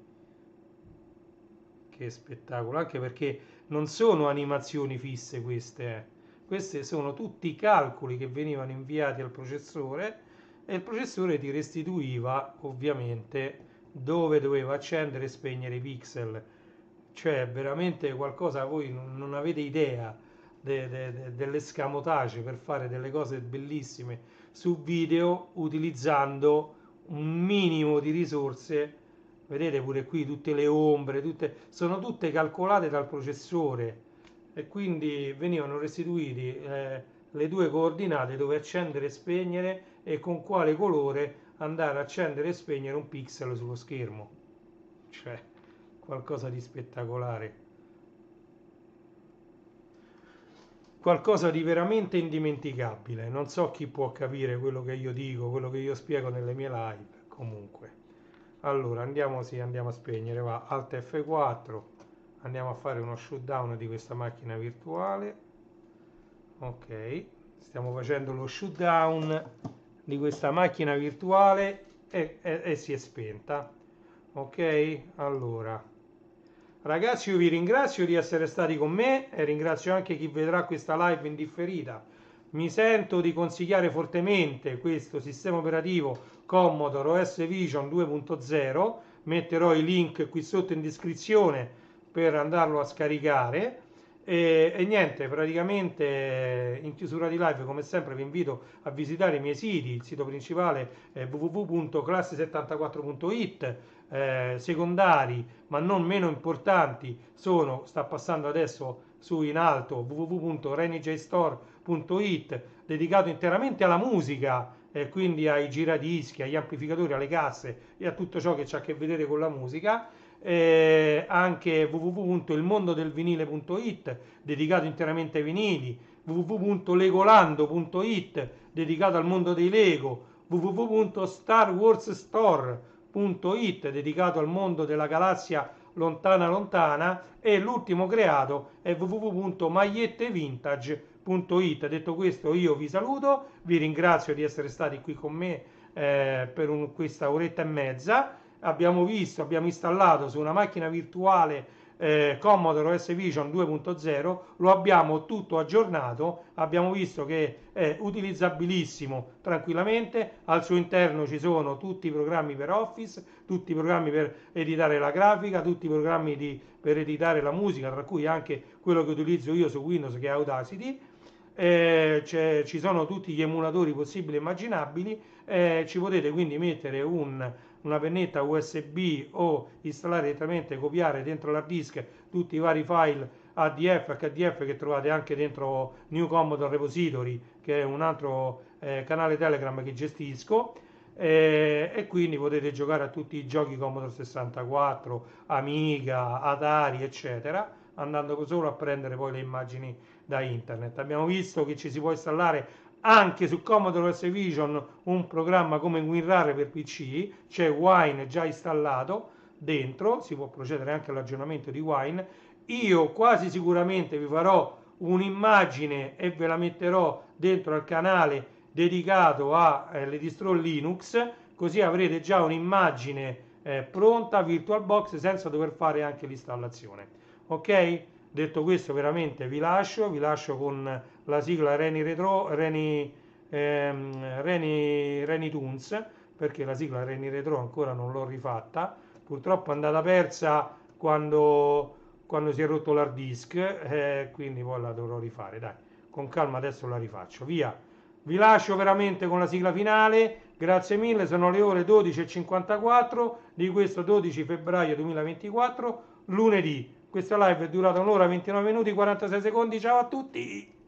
Che spettacolo, anche perché non sono animazioni fisse queste. Queste sono tutti calcoli che venivano inviati al processore e il processore ti restituiva ovviamente dove doveva accendere e spegnere i pixel. Cioè veramente qualcosa, voi non avete idea dell'escamotage per fare delle cose bellissime su video utilizzando un minimo di risorse. Vedete pure qui tutte le ombre, sono tutte calcolate dal processore e quindi venivano restituiti le due coordinate dove accendere e spegnere e con quale colore andare a accendere e spegnere un pixel sullo schermo. Cioè qualcosa di spettacolare, qualcosa di veramente indimenticabile. Non so chi può capire quello che io dico, quello che io spiego nelle mie live. Comunque, allora andiamo a spegnere, va Alt F4, andiamo a fare uno shutdown di questa macchina virtuale. Ok, stiamo facendo lo shutdown di questa macchina virtuale e si è spenta. Ok, allora ragazzi, io vi ringrazio di essere stati con me e ringrazio anche chi vedrà questa live in differita. Mi sento di consigliare fortemente questo sistema operativo Commodore OS Vision 2.0. Metterò i link qui sotto in descrizione per andarlo a scaricare. E niente, praticamente in chiusura di live, come sempre, vi invito a visitare i miei siti. Il sito principale è www.classe74.it. Secondari ma non meno importanti sta passando adesso su in alto www.renijstore.it, dedicato interamente alla musica, quindi ai giradischi, agli amplificatori, alle casse e a tutto ciò che ha a che vedere con la musica. Anche www.ilmondodelvinile.it, dedicato interamente ai vinili, www.legolando.it, dedicato al mondo dei Lego, www.starwarsstore.it, dedicato al mondo della galassia lontana lontana, e l'ultimo creato è www.magliettevintage.it. Detto questo, io vi saluto, vi ringrazio di essere stati qui con me per questa oretta e mezza. Abbiamo installato su una macchina virtuale Commodore OS Vision 2.0, lo abbiamo tutto aggiornato, abbiamo visto che è utilizzabilissimo tranquillamente. Al suo interno ci sono tutti i programmi per Office, tutti i programmi per editare la grafica, tutti i programmi per editare la musica, tra cui anche quello che utilizzo io su Windows, che è Audacity. Ci sono tutti gli emulatori possibili e immaginabili. Ci potete quindi mettere una pennetta USB o installare direttamente, copiare dentro l'hard disk tutti i vari file ADF, HDF che trovate anche dentro New Commodore Repository, che è un altro canale Telegram che gestisco, e quindi potete giocare a tutti i giochi Commodore 64, Amiga, Atari, eccetera, andando solo a prendere poi le immagini da internet. Abbiamo visto che ci si può installare anche su Commodore OS Vision un programma come WinRAR per PC, c'è Wine già installato dentro, si può procedere anche all'aggiornamento di Wine. Io quasi sicuramente vi farò un'immagine e ve la metterò dentro al canale dedicato alle distro Linux, così avrete già un'immagine pronta, VirtualBox, senza dover fare anche l'installazione. Ok? Detto questo, veramente vi lascio con la sigla Reni Tunes, perché la sigla Reni Retro ancora non l'ho rifatta, purtroppo è andata persa quando si è rotto l'hard disk, quindi poi la dovrò rifare. Dai, con calma adesso la rifaccio, via. Vi lascio veramente con la sigla finale. Grazie mille, sono le ore 12:54 di questo 12 febbraio 2024, lunedì. Questa live è durata un'ora 29 minuti 46 secondi. Ciao a tutti!